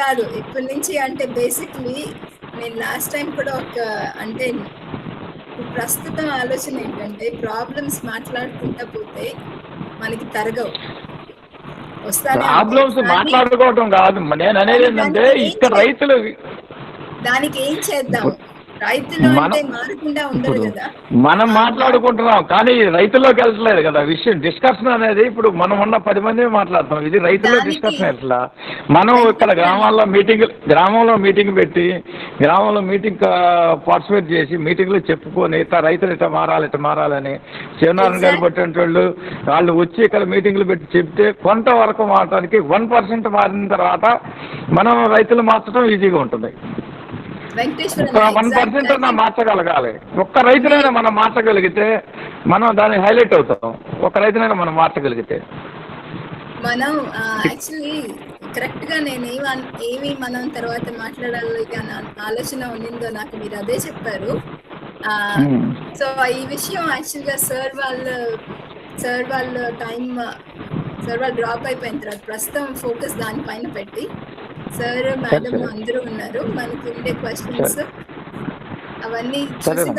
Speaker 1: కాదు ఇప్పటి నుంచి అంటే బేసిక్లీ నేను లాస్ట్ టైం కూడా అంటే ప్రస్తుతం ఆలోచన ఏంటంటే ప్రాబ్లమ్స్ మాట్లాడుకుంటా పోతే మనకి తరగవు.
Speaker 7: ప్రాబ్లమ్స్ మాట్లాడుకోవటం కాదు నేను అనేది ఏంటంటే ఇక్కడ రైతులు
Speaker 1: దానికి ఏం చేద్దాం. రైతులు అంటే మారకుండా ఉండరు కదా.
Speaker 7: మనం మాట్లాడుకుంటున్నాం కానీ రైతుల్లోకి వెళ్ళట్లేదు కదా విషయం. డిస్కషన్ అనేది ఇప్పుడు మనం ఉన్న 10 మంది మాట్లాడుతున్నాం. ఇది రైతుల్లో డిస్కషన్ ఎట్లా? మనం ఇక్కడ గ్రామంలో మీటింగ్ పెట్టి గ్రామంలో మీటింగ్ పార్టిసిపేట్ చేసి మీటింగ్లో చెప్పుకొని రైతులు ఇట్లా మారాలని శివనారాయణ గారు పట్టిన వాళ్ళు వచ్చి ఇక్కడ మీటింగ్లు పెట్టి చెప్తే కొంతవరకు మారడానికి 1% మారిన తర్వాత మనం రైతులు మార్చడం ఈజీగా ఉంటుంది. 1% మార్చగలగాలి. ఒక్క రైతునైనా మనం మార్చగలిగితే మనం దాన్ని హైలైట్ అవుతాం. ఒక్క రైతునైనా మనం మార్చగలిగితే
Speaker 1: మనం యాక్చువల్లీ కరెక్ట్ గా ఏమి మనం తర్వాత మాట్లాడాలి అని ఆలోచన ఉన్నిందో నాకు మీరు అదే చెప్పారు. సో ఈ విషయం యాక్చువల్గా సార్ వాళ్ళు డ్రాప్ అయిపోయిన తర్వాత ప్రస్తుతం ఫోకస్ దానిపైన పెట్టి సార్ మేడం అందరూ ఉన్నారు. మనకి ఉండే క్వశ్చన్స్ అవన్నీ చూసి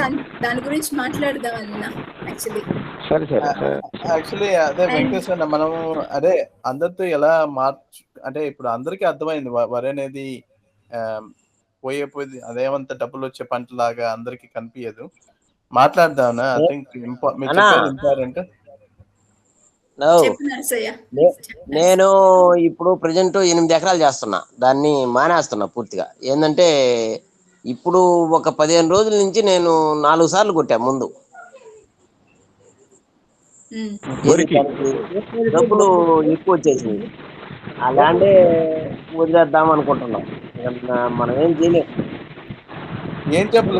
Speaker 1: దాని గురించి మాట్లాడదాం అన్న యాక్చువల్లీ.
Speaker 5: యాక్చువల్లీ అదే వెంకటేశ్వర మనం అదే అందరితో ఎలా అంటే ఇప్పుడు అందరికీ అర్థమైంది వరి అనేది పోయేది అదేమంత డబ్బులు వచ్చే పంట లాగా అందరికి కనిపించదు. మాట్లాడదాం. ఐ థింక్ మీరు చెప్పేది ఇంపార్టెంట్.
Speaker 8: నేను ఇప్పుడు ప్రజెంట్ 8 ఎకరాలు చేస్తున్నా, దాన్ని మానేస్తున్నా పూర్తిగా. ఏంటంటే ఇప్పుడు ఒక 15 రోజుల నుంచి నేను 4 సార్లు కొట్టా ముందు. డబ్బులు ఎక్కువ వచ్చేసింది. ఆ ల్యాండే వదిలేద్దాం అనుకుంటున్నాం. మనం ఏం చేయలేం.
Speaker 5: ఏం డబ్బులు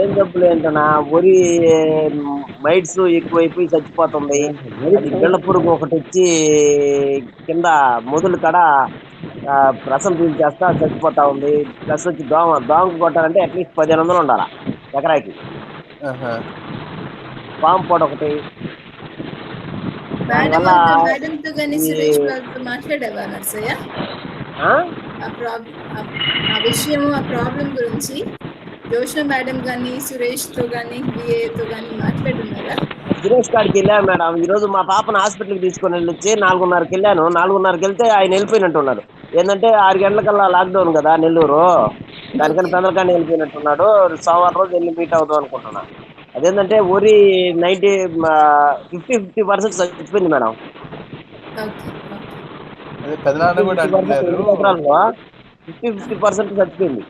Speaker 8: ఏం డబ్బులు ఏంటన్నా, వరి మైట్స్ ఎక్కువైపోయి చచ్చిపోతుంది. అది బిళ్ళ పురుగు ఒకటి వచ్చి కింద మొదలు కడ రసం పీల్చేస్తా చచ్చిపోతా ఉంది. ప్లస్ వచ్చి దోమకు కొట్టాలంటే అట్లీస్ట్ 1500 ఉండాలి ఎకరాకి. పాము పొడ ఒకటి.
Speaker 1: మాట్లాడేవా నర్సయ్య ఆ విషయము, ఆ ప్రాబ్లం గురించి జోష్న మేడం గానీ సురేష్ తో గానీ విఏతో గానీ మాట్లాడున్నారా?
Speaker 8: సురేష్ కాడికి వెళ్ళాను మేడం. ఈ రోజు మా పాపను హాస్పిటల్కి తీసుకొని వెళ్ళొచ్చి 4:30కి వెళ్ళాను. 4:30కి వెళ్తే ఆయన వెళ్ళిపోయినట్టున్నాడు. ఏంటంటే 6 గంటలకల్లా లాక్డౌన్ కదా నెల్లూరు, దానికన్నా తొందరగానే వెళ్ళిపోయినట్టున్నాడు. సోమవారం రోజు వెళ్ళి మీట్ అవుదాం అనుకుంటున్నా. అదేంటంటే వరి 50% చచ్చిపోయింది మేడం. 50% చచ్చిపోయింది.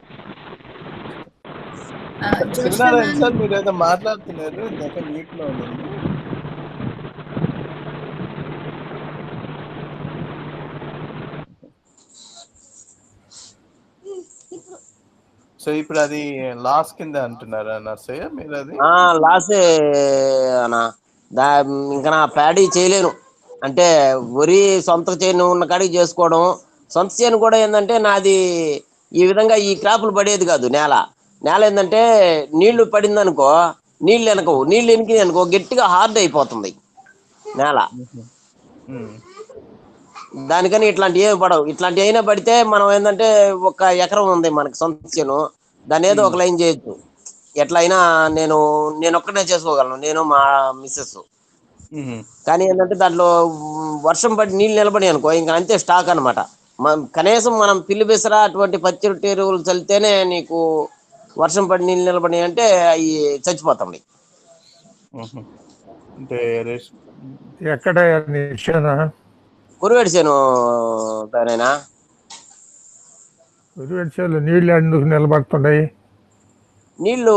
Speaker 5: మీరు ఏదో మాట్లాడుతున్నారు, మ్యూట్ లో ఉండండి. సో ఇప్పుడు అది లాస్ కింద అంటున్నారా నర్సయ్య మీరు? అది
Speaker 8: లాసే అనా. ఇంకా నా ప్యాడీ చేయలేను అంటే వరి సొంత చేను ఉన్న కాడికి చేసుకోవడం. సొంత చేను కూడా ఏంటంటే నాది ఈ విధంగా ఈ క్రాపులు పడేది కాదు. నేల ఏంటంటే నీళ్లు పడిందనుకో, నీళ్ళు ఎనకి అనుకో గట్టిగా హార్డ్ అయిపోతుంది నేల. దానికని ఇట్లాంటి ఏమి పడవు. ఇట్లాంటి అయినా పడితే మనం ఏంటంటే 1 ఎకరం ఉంది మనకి సొంత చేను, దాన్ని ఏదో ఒక లైన్ చేయొచ్చు. ఎట్లయినా నేను ఒక్కనే చేసుకోగలను, నేను మా మిస్సెస్. కానీ ఏంటంటే దాంట్లో వర్షం పడి నీళ్ళు నిలబడి అనుకో ఇంకా అంతే స్టాక్ అనమాట. కనీసం మనం పిల్లి బిసరా అటువంటి పచ్చి ఎరువులు చల్లితేనే నీకు వర్షం పడి నీళ్ళు నిలబడి అంటే అవి చచ్చిపోతాయి.
Speaker 6: ఎక్కడ
Speaker 8: కురువేడి చేను దానైనా
Speaker 6: కురువేడి చేను నీళ్ళు ఎందుకు నిలబడుతున్నాయి?
Speaker 8: నీళ్లు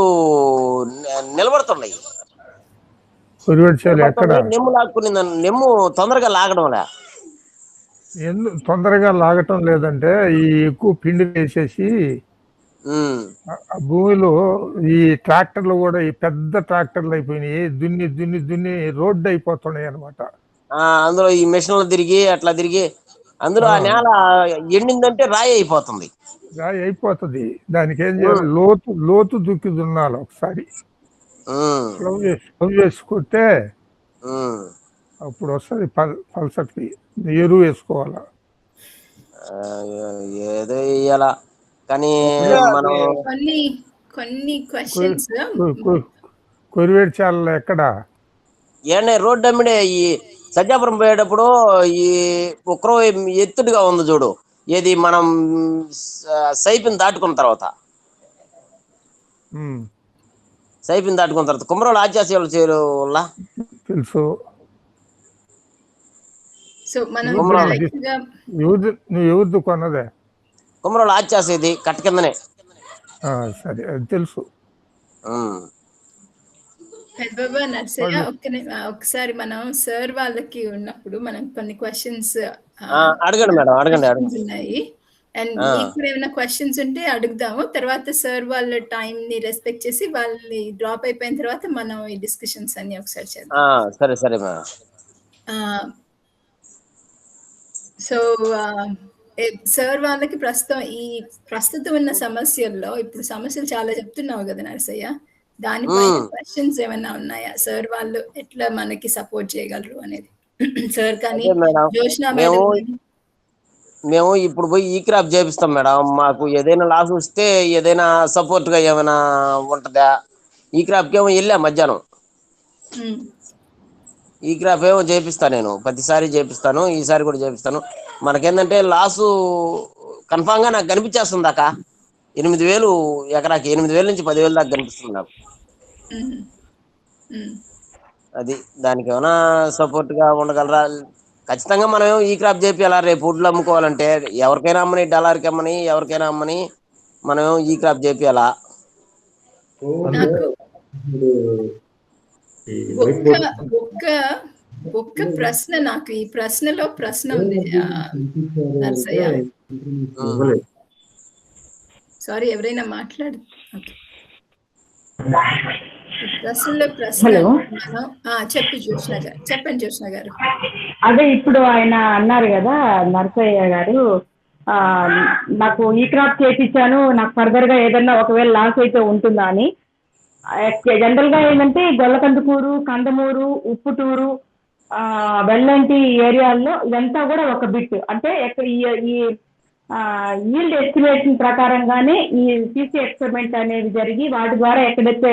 Speaker 8: నిలబడుతున్నాయి.
Speaker 6: కురువేడి చేను ఎక్కడ?
Speaker 8: నెమ్ము లాక్కుని నెమ్ము తొందరగా లాగడంలే.
Speaker 6: ఎందుకు తొందరగా లాగటం లేదంటే ఈ ఎక్కువ పిండి వేసేసి భూమిలో ఈ ట్రాక్టర్లు కూడా ఈ పెద్ద ట్రాక్టర్లు అయిపోయినాయి, దున్ని దున్ని దున్ని రోడ్డు అయిపోతున్నాయి అనమాట.
Speaker 8: అందులో ఈ మిషన్లు తిరిగి అట్లా తిరిగి అందులో ఆ నేల ఎండిందంటే రాయి అయిపోతుంది.
Speaker 6: దానికి ఏం చేయాలి, లోతు దుక్కి దున్నాలి ఒకసారి. వేసుకుంటే అప్పుడు వస్తుంది పల్సటి. ఎరువు వేసుకోవాలా,
Speaker 8: ఏదో వేయాలా. కానీ మనం
Speaker 1: కొన్ని క్వశ్చన్స్
Speaker 6: కురువేడి చాలలో ఎక్కడ
Speaker 8: రోడ్డు అమ్మిడే ఈ సజ్జాపురం పోయేటప్పుడు ఈ ఒకరో ఎత్తుడుగా ఉంది చూడు, ఏది మనం సైపిని దాటుకున్న తర్వాత కుమ్మరోళ్ళు ఆచార్యాలు చేరువల్ల
Speaker 6: తెలుసు. నువ్వు ఎవరిది కొన్నదే?
Speaker 8: కుమ్మరోళ్ళు ఆచాసేది కట్ట కిందనే.
Speaker 6: సరే అది తెలుసు.
Speaker 1: ఒకసారి మనం సార్ వాళ్ళకి ఉన్నప్పుడు మనం కొన్ని క్వశ్చన్స్
Speaker 8: అడగండి మేడం, అడగండి
Speaker 1: ఉన్నాయి. అండ్ ఇప్పుడు ఏమైనా క్వశ్చన్స్ ఉంటే అడుగుదాము. తర్వాత సార్ వాళ్ళ టైం ని రెస్పెక్ట్ చేసి వాళ్ళని డ్రాప్ అయిపోయిన తర్వాత మనం ఈ డిస్కషన్స్ అన్ని ఒకసారి చేద్దాం.
Speaker 8: సరే సరే మేడం.
Speaker 1: సో సార్ వాళ్ళకి ప్రస్తుతం ఉన్న సమస్యల్లో ఇప్పుడు సమస్యలు చాలా చెప్తున్నావు కదా నరసయ్య, దానిపైన క్వశ్చన్స్ ఏమైనా ఉన్నాయా? సార్ వాళ్ళు ఎట్లా మనకి సపోర్ట్ చేయగలరు అనేది. సార్ కానీ జోష్నా మేడం
Speaker 8: మేము ఇప్పుడు పోయి ఈ క్రాప్ చేపిస్తాం మేడం. మాకు ఏదైనా లాస్ వస్తే ఏదైనా సపోర్ట్ గా ఏమైనా ఉంటదా? ఈ క్రాప్ కేమో వెళ్ళా మధ్యాహ్నం. ఈ క్రాప్ ఏమో చేపిస్తా, నేను ప్రతిసారి చేపిస్తాను, ఈసారి కూడా చేపిస్తాను. మనకేందంటే లాసు కన్ఫామ్ గా నాకు కనిపించేస్తుంది అక్క. 8,000 ఎకరాకి 8,000 నుంచి 10,000 దాకా కనిపిస్తుంది నాకు. అది దానికి ఏమైనా సపోర్ట్ గా ఉండగలరా? ఖచ్చితంగా మనం ఈ క్రాప్ చేపియాలా. రేపు వడ్లు అమ్ముకోవాలంటే ఎవరికైనా అమ్మని, డాలర్కి అమ్మని, ఎవరికైనా అమ్మని మనం ఈ క్రాప్ చేపియాలా.
Speaker 1: ఒక్క ప్రశ్న, నాకు ఈ ప్రశ్నలో ప్రశ్న ఉంది నర్సయ్య. సారీ, ఎవరైనా మాట్లాడు. ప్రశ్నలో ప్రశ్న చెప్పండి జ్యోత్స్న గారు.
Speaker 9: అదే ఇప్పుడు ఆయన అన్నారు కదా నర్సయ్య గారు, నాకు ఈ క్రాప్ చేయించాను, నాకు ఫర్దర్ గా ఏదన్నా ఒకవేళ లాస్ అయితే ఉంటుందా అని. జనరల్ గా ఏంటంటే గొల్లకందుకూరు, కందమూరు, ఉప్పుటూరు, వెల్లంటి ఏరియాల్లో ఇదంతా కూడా ఒక బిట్. అంటే ఈ ఈల్డ్ ఎస్టిమేషన్ ప్రకారంగానే ఈ సీసీ ఎక్స్పెరిమెంట్ అనేది జరిగి వాటి ద్వారా ఎక్కడైతే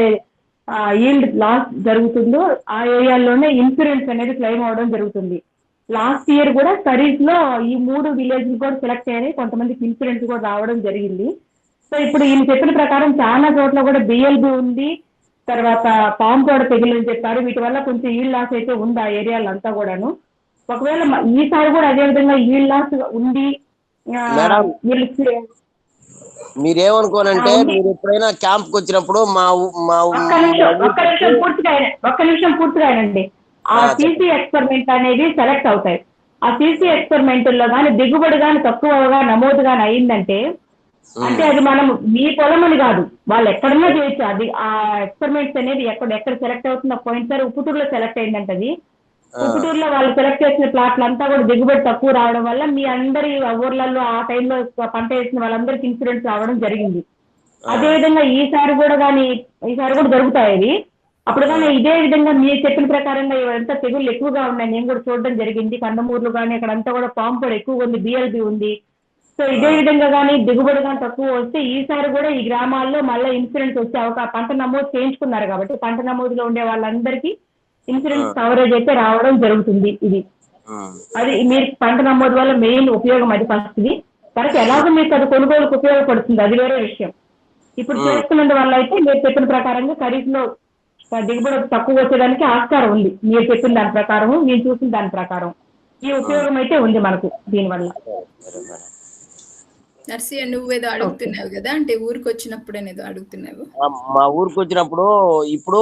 Speaker 9: ఈల్డ్ లాస్ జరుగుతుందో ఆ ఏరియాల్లోనే ఇన్సూరెన్స్ అనేది క్లెయిమ్ అవడం జరుగుతుంది. లాస్ట్ ఇయర్ కూడా ఖరీఫ్ లో ఈ 3 విలేజ్ కూడా సెలెక్ట్ అయ్యాయి, కొంతమందికి ఇన్సూరెన్స్ కూడా రావడం జరిగింది. సో ఇప్పుడు ఈయన చెప్పిన ప్రకారం చాలా చోట్ల కూడా బిఎల్బి ఉంది, తర్వాత పాము కూడా తెగిలని చెప్పారు. వీటి వల్ల కొంచెం ఈల్డ్ లాస్ అయితే ఉంది ఆ ఏరియాలంతా కూడాను. ఒకవేళ ఈసారి కూడా అదే విధంగా ఈల్డ్ లాస్ ఉంది.
Speaker 8: మీరేమనుకోనంటే మీరు ఎప్పుడైనా క్యాంప్ కి వచ్చినప్పుడు
Speaker 9: ఒక్క నిమిషం పూర్తిగా అయినండి. ఆ సీసీ ఎక్స్పెరిమెంట్ అనేది సెలెక్ట్ అవుతాయి. ఆ సీసీ ఎక్స్పెరిమెంట్ లో కానీ దిగుబడి కానీ తక్కువగా నమోదు కానీ అయిందంటే అంటే అది మనం మీ పొలం అని కాదు, వాళ్ళు ఎక్కడన్నా చేయొచ్చు. అది ఆ ఎక్స్పెరిమెంట్స్ అనేది ఎక్కడ సెలెక్ట్ అవుతుందో పోయినసారి ఉప్పుటూరులో సెలెక్ట్ అయిందంట. అది ఉప్పుటూరులో వాళ్ళు సెలెక్ట్ చేసిన ప్లాట్లు అంతా కూడా దిగుబడి తక్కువ రావడం వల్ల మీ అందరి ఊర్లలో ఆ టైంలో పంట వేసిన వాళ్ళందరికీ ఇన్సూరెన్స్ రావడం జరిగింది. అదేవిధంగా ఈసారి కూడా జరుగుతాయి అవి. అప్పుడు కానీ ఇదే విధంగా మీరు చెప్పిన ప్రకారంగా ఇవంతా తెగుళ్ళు ఎక్కువగా ఉన్నాయి, నేను కూడా చూడడం జరిగింది. కందమూరులు కానీ అక్కడంతా కూడా పాము పొడి ఎక్కువగా ఉంది, బిఎల్బి ఉంది. సో ఇదే విధంగా కానీ దిగుబడి కానీ తక్కువ వస్తే ఈసారి కూడా ఈ గ్రామాల్లో మళ్ళీ ఇన్సూరెన్స్ వచ్చే పంట నమోదు చేయించుకున్నారు కాబట్టి పంట నమోదులో ఉండే వాళ్ళందరికీ ఇన్సూరెన్స్ కవరేజ్ అయితే రావడం జరుగుతుంది. అది మీరు పంట నమోదు వల్ల మెయిన్ ఉపయోగం అది ఫస్ట్ది. తర్వాత ఎలాగో మీకు అది కొనుగోలుకు ఉపయోగపడుతుంది, అది వేరే విషయం. ఇప్పుడు చేసుకున్న వల్ల అయితే మీరు చెప్పిన ప్రకారంగా ఖరీఫ్ లో దిగుబడి తక్కువ వచ్చేదానికి ఆస్కారం ఉంది. మీరు చెప్పిన దాని ప్రకారం, మీరు చూసిన దాని ప్రకారం ఈ ఉపయోగం అయితే ఉంది మనకు దీనివల్ల.
Speaker 1: నర్సయ్య, నువ్వేదో అడుగుతున్నావు కదా, అంటే ఊరికి వచ్చినప్పుడు ఏదో అడుగుతున్నావు.
Speaker 8: మా ఊరికి వచ్చినప్పుడు ఇప్పుడు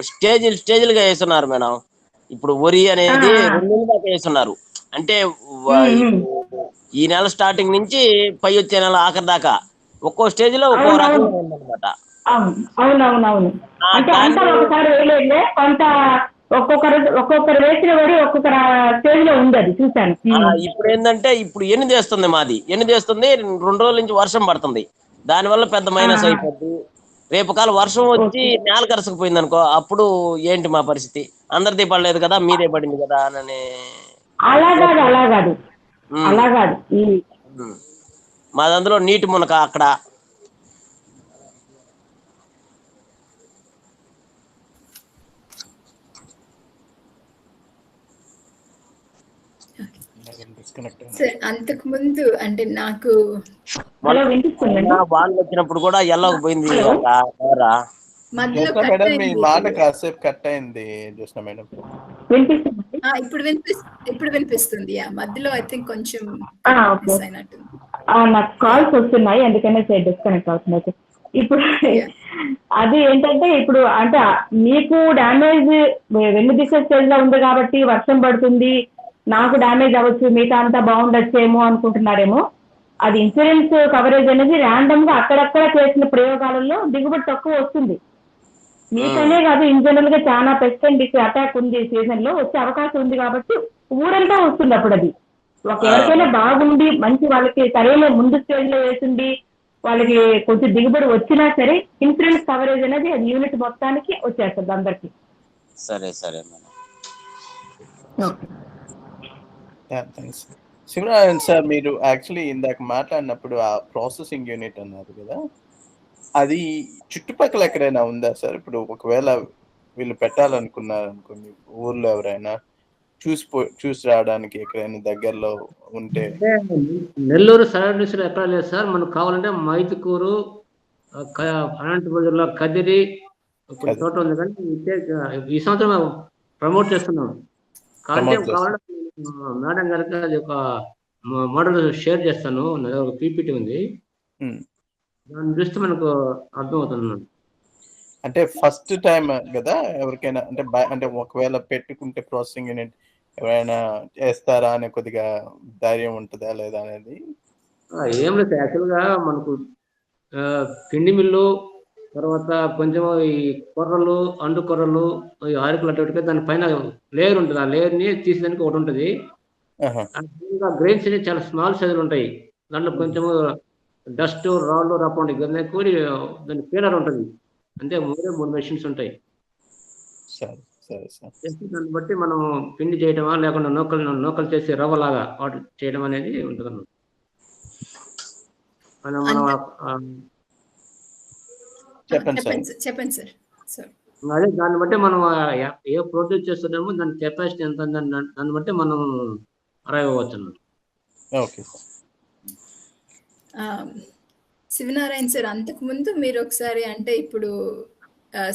Speaker 8: స్టేజ్లుగా వేస్తున్నారు మేడం. ఇప్పుడు వరి అనేది 2 నెలల దాకా వేస్తున్నారు. అంటే ఈ నెల స్టార్టింగ్ నుంచి పై వచ్చే నెల ఆఖరి దాకా ఒక్కో స్టేజ్ లో ఒక్కో రకంగా ఉందన్నమాట.
Speaker 9: అవునవునవును. అంటే అంతా ఒకసారి వేయలేదు, కొంత ఒక్కొక్కరు వేసిన వరి ఒక్కొక్క స్టేజ్ లో ఉంది, అది చూసాను.
Speaker 8: ఇప్పుడు ఏంటంటే ఇప్పుడు ఎనిదేస్తుంది, మాది ఎనిదేస్తుంది. 2 రోజుల నుంచి వర్షం పడుతుంది, దానివల్ల పెద్ద మైనస్ అయిపోద్ది. రేపు కాలం వర్షం వచ్చి నేల కరుసుకుపోయింది అనుకో, అప్పుడు ఏంటి మా పరిస్థితి? అందరిది పడలేదు కదా, మీదే పడింది కదా అని.
Speaker 9: అలా కాదు
Speaker 8: మాది అందులో నీటి మునక అక్కడ.
Speaker 1: అంతకు ముందు అంటే నాకు
Speaker 8: వాళ్ళు వచ్చినప్పుడు కూడా వెళ్ళకపోయింది.
Speaker 5: మాట కాసేపు కట్ అయింది జ్యోత్స్న మేడం.
Speaker 1: ఇప్పుడు వినిపిస్తుంది. మధ్యలో ఐ థింక్ కొంచెం
Speaker 9: నాకు కాల్స్ వస్తున్నాయి, అందుకనే డిస్కనెక్ట్ అవుతున్నాయి. ఇప్పుడు అది ఏంటంటే ఇప్పుడు అంటే మీకు డ్యామేజ్ వెన్నుదిశ స్టేజ్ లో ఉంది కాబట్టి వర్షం పడుతుంది, నాకు డ్యామేజ్ అవ్వచ్చు, మిగతా అంతా బాగుండొచ్చేమో అనుకుంటున్నారేమో. అది ఇన్సూరెన్స్ కవరేజ్ అనేది ర్యాండమ్ గా అక్కడక్కడ చేసిన ప్రయోగాలలో దిగుబడి తక్కువ వస్తుంది. మీకనే కాదు, ఇన్ జనరల్ గా చాలా పెస్ట్ అండ్ డిసీజ్ అటాక్ ఉంది, సీజన్ లో వచ్చే అవకాశం ఉంది కాబట్టి ఊరంతా వస్తుంది. అప్పుడు అది ఎవరికైనా బాగుండి మంచి వాళ్ళకి సరైన ముందు స్టేజ్ లో వేసింది వాళ్ళకి కొంచెం దిగుబడి వచ్చినా సరే ఇన్సూరెన్స్ కవరేజ్ అనేది అది యూనిట్ మొత్తానికి వచ్చేస్తుంది అందరికి.
Speaker 8: సరే సరే.
Speaker 5: శివనారాయణ సార్, మీరు యాక్చువల్లీ ఇందాక మాట్లాడినప్పుడు ఆ ప్రాసెసింగ్ యూనిట్ అన్నారు కదా, అది చుట్టుపక్కల ఎక్కడైనా ఉందా సార్? ఇప్పుడు ఒకవేళ వీళ్ళు పెట్టాలనుకున్నారు అనుకోండి, ఊర్లో ఎవరైనా చూసి రావడానికి ఎక్కడైనా దగ్గరలో ఉంటే.
Speaker 3: నెల్లూరు సరౌండింగ్స్ లో ఎక్కడ లేదు సార్. మనకు కావాలంటే మైదుకూరు, అనంతపురంలో కదిరి కొన్ని చోట ఉంది, కానీ ఈ సంవత్సరం ప్రమోట్ చేస్తున్నాం. కావాలంటే మేడం గారికి అది ఒక మోడల్ షేర్ చేస్తాను. ఒక పీపీటీ ఉంది, దాన్ని చూస్తే మనకు అర్థమవుతుంది.
Speaker 5: అంటే ఫస్ట్ టైం కదా ఎవరికైనా, అంటే ఒకవేళ పెట్టుకుంటే ప్రాసెసింగ్ యూనిట్ ఎవరైనా చేస్తారా అనే కొద్దిగా ధైర్యం ఉంటుందా లేదా అనేది.
Speaker 3: ఏం లేదు యాక్చువల్గా మనకు పిండి మిల్లు, తర్వాత కొంచెం ఈ కొర్రలు, అండు కొర్రలు, ఈ ఆరుకులు అటువంటి దాని పైన లేయర్ ఉంటుంది. ఆ లేయర్ ని తీసేదానికి ఒకటి ఉంటుంది. గ్రెయిన్స్ అనేవి చాలా స్మాల్ సైజులు ఉంటాయి. దాంట్లో కొంచెం డస్ట్, రాళ్ళు, రప్ప ఉంటాయి. దాన్ని కూడి దాని పీలర్ ఉంటుంది. అంటే 3 మెషిన్స్ ఉంటాయి. దాన్ని బట్టి మనం పిండి చేయటమా లేకుండా నూకలు చేసి రవ్వలాగా వాటర్ చేయడం అనేది ఉంటుంది అన్నమాట.
Speaker 1: చెప్పండి సార్.
Speaker 3: అదే దాన్ని బట్టి మనం ఏ ప్రొడ్యూస్ చేస్తున్నామో దాని కెపాసిటీ ఎంత, దాన్ని బట్టి మనం అరైవ్ అవ్వచ్చు అన్నమాట.
Speaker 5: Okay sir.
Speaker 1: శివనారాయణ సార్, అంతకు ముందు మీరు ఒకసారి, అంటే ఇప్పుడు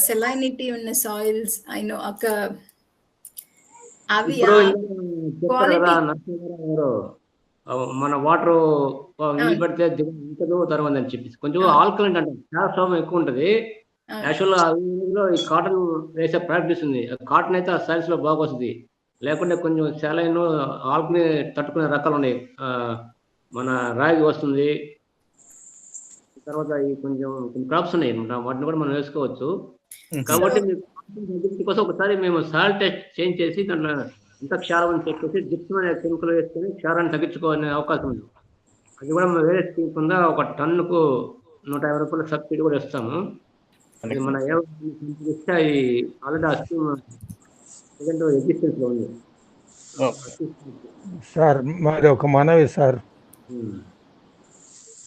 Speaker 1: సెలైనిటీ ఉన్న సాయిల్స్ అయినో అవి
Speaker 3: మన వాటర్ నీళ్ళు పెడితే ఇంకదో తరగదు అని చెప్పేసి కొంచెం ఆల్కలైన్ అంటే శాస్త్రం ఎక్కువ ఉంటుంది. యాక్చువల్గా ఈ కాటన్ వేసే ప్రాక్టీస్ ఉంది. కాటన్ అయితే ఆ సైన్స్ లో బాగా వస్తుంది. లేకుంటే కొంచెం సెలైన్, ఆల్కని తట్టుకునే రకాలు ఉన్నాయి. మన రాగి వస్తుంది, తర్వాత ఈ కొంచెం క్రాప్స్ ఉన్నాయి అన్నమాట. వాటిని కూడా మనం వేసుకోవచ్చు. కాబట్టి కోసం ఒకసారి మేము సాయిల్ టెస్ట్ చేంజ్ చేసి దాంట్లో ఇంత క్షారం చెక్ చేసి జిప్సం అనే కెమికల్ వేసుకొని క్షారాన్ని తగ్గించుకోవాలనే అవకాశం ఉంది. అది కూడా మనం వేరే స్కీమ్ కింద ఒక టన్నుకు 150 రూపాయల సబ్సిడీ కూడా ఇస్తాము. అది మన ఆల్రెడీ ఆ స్కీమ్ ఎగ్జిస్టెన్స్ లో ఉంది.
Speaker 6: సార్ మాది ఒక మనవి సార్.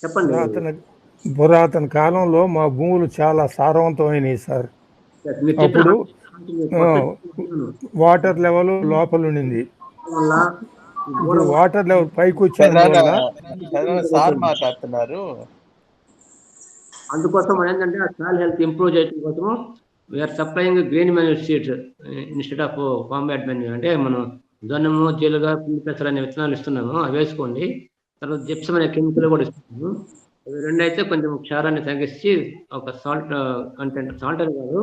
Speaker 3: చెప్పండి.
Speaker 6: పురాతన కాలంలో మా భూములు చాలా సారవంతమైనవి సార్. అప్పుడు వాటర్ లెవెల్ లోపల ఉండింది. ఇప్పుడు వాటర్ లెవెల్ పైకి వచ్చిన
Speaker 5: సార్ మాట్లాడుతున్నారు.
Speaker 3: అందుకోసం ఏంటంటే సాయిల్ హెల్త్ ఇంప్రూవ్ చేయడం కోసం we are supplying green manure seeds instead of compost manure. అంటే మనం జొన్నము, జీలుగా, పిండి పెసలు అనే విత్తనాలు ఇస్తున్నాము. అవి వేసుకోండి. తర్వాత జిప్సం అనే కెమికల్ కూడా ఇస్తున్నాము. అవి రెండు అయితే కొంచెం క్షారాన్ని తగ్గించి ఒక సాల్ట్ కంటెంట్, సాల్ట్ అని కాదు,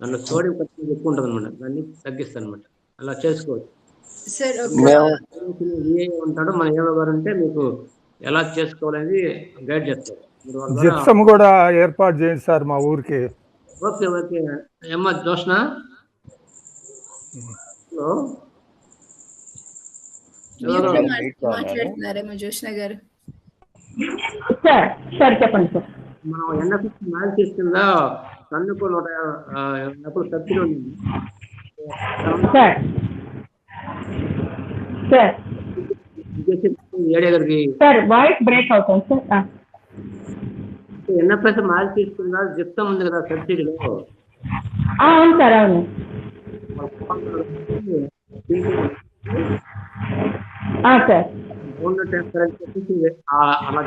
Speaker 3: దాంట్లో సోడియం కంటెంట్ ఎక్కువ ఉంటుంది అనమాట, దాన్ని తగ్గిస్తాను అనమాట. అలా చేసుకోవచ్చు. ఉంటాడు మన ఏమో గారు అంటే మీకు ఎలా చేసుకోవాలని గైడ్ చేస్తారు.
Speaker 6: జిప్సం కూడా ఏర్పాటు చేయండి సార్ మా ఊరికి.
Speaker 3: Okay okay. ఏమ్మా జోష్నా? హలో,
Speaker 1: మాట్లాడుతున్నారేమో జోష్నా గారు.
Speaker 9: సార్ చెప్పండి సార్.
Speaker 3: మనం ఎన్ఎఫ్ఎస్ మ్యాచ్ కింద టన్నుకు 150 సబ్సిడీ ఉంది
Speaker 9: sir. Sir sir voice break అవుతుంది సార్.
Speaker 3: ఎన్ఎఫ్ఎస్ మ్యాచ్ తీసుకున్నా జిప్సం ఉంది కదా సబ్సిడీలో.
Speaker 9: అవును సార్, అవును. సార్
Speaker 3: గ్రౌండ్ అలా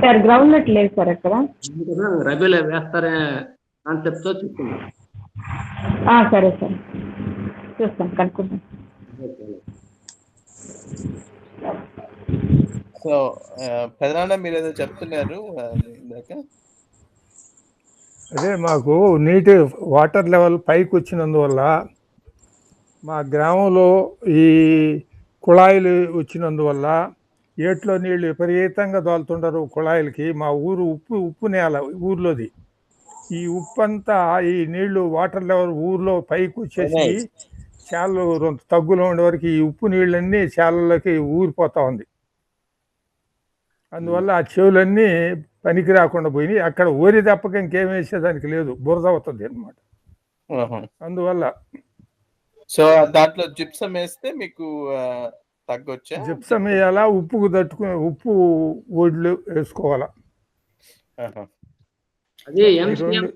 Speaker 9: సార్ గ్రౌండ్ నట్ లేదు సార్ అక్కడ.
Speaker 3: రబీలో వేస్తారనే కాన్సెప్ట్ తో చూస్తున్నాం.
Speaker 9: సరే సార్, చూస్తాం, కనుక్కుంటాం.
Speaker 5: సో పెదనాన్న మీరు ఏదో చెప్తున్నారు ఇందాక.
Speaker 6: అదే మాకు నీటి వాటర్ లెవెల్ పైకి వచ్చినందువల్ల మా గ్రామంలో ఈ కుళాయిలు వచ్చినందువల్ల ఏట్లో నీళ్లు విపరీతంగా దోలుతుంటారు కుళాయిలకి. మా ఊరు ఉప్పు నేల ఊర్లోది. ఈ ఉప్పు అంతా ఈ నీళ్లు వాటర్ లెవెల్ ఊర్లో పైకి వచ్చేసి చాలు తగ్గులో ఉండే వరకు ఈ ఉప్పు నీళ్ళన్నీ చాలలోకి ఊరిపోతా ఉంది. అందువల్ల ఆ చెవులన్నీ పనికి రాకుండా పోయినాయి. అక్కడ ఊరి తప్పక ఇంకేం వేసేదానికి లేదు, బురద అవుతుంది అనమాట. అందువల్ల
Speaker 5: సో దాంట్లో జిప్సం వేస్తే మీకు తగ్గొచ్చా?
Speaker 6: జిప్సం వేయాలా, ఉప్పుకు తట్టుకుని ఉప్పు ఒడ్లు వేసుకోవాలా.
Speaker 3: అది ఎంసీఎం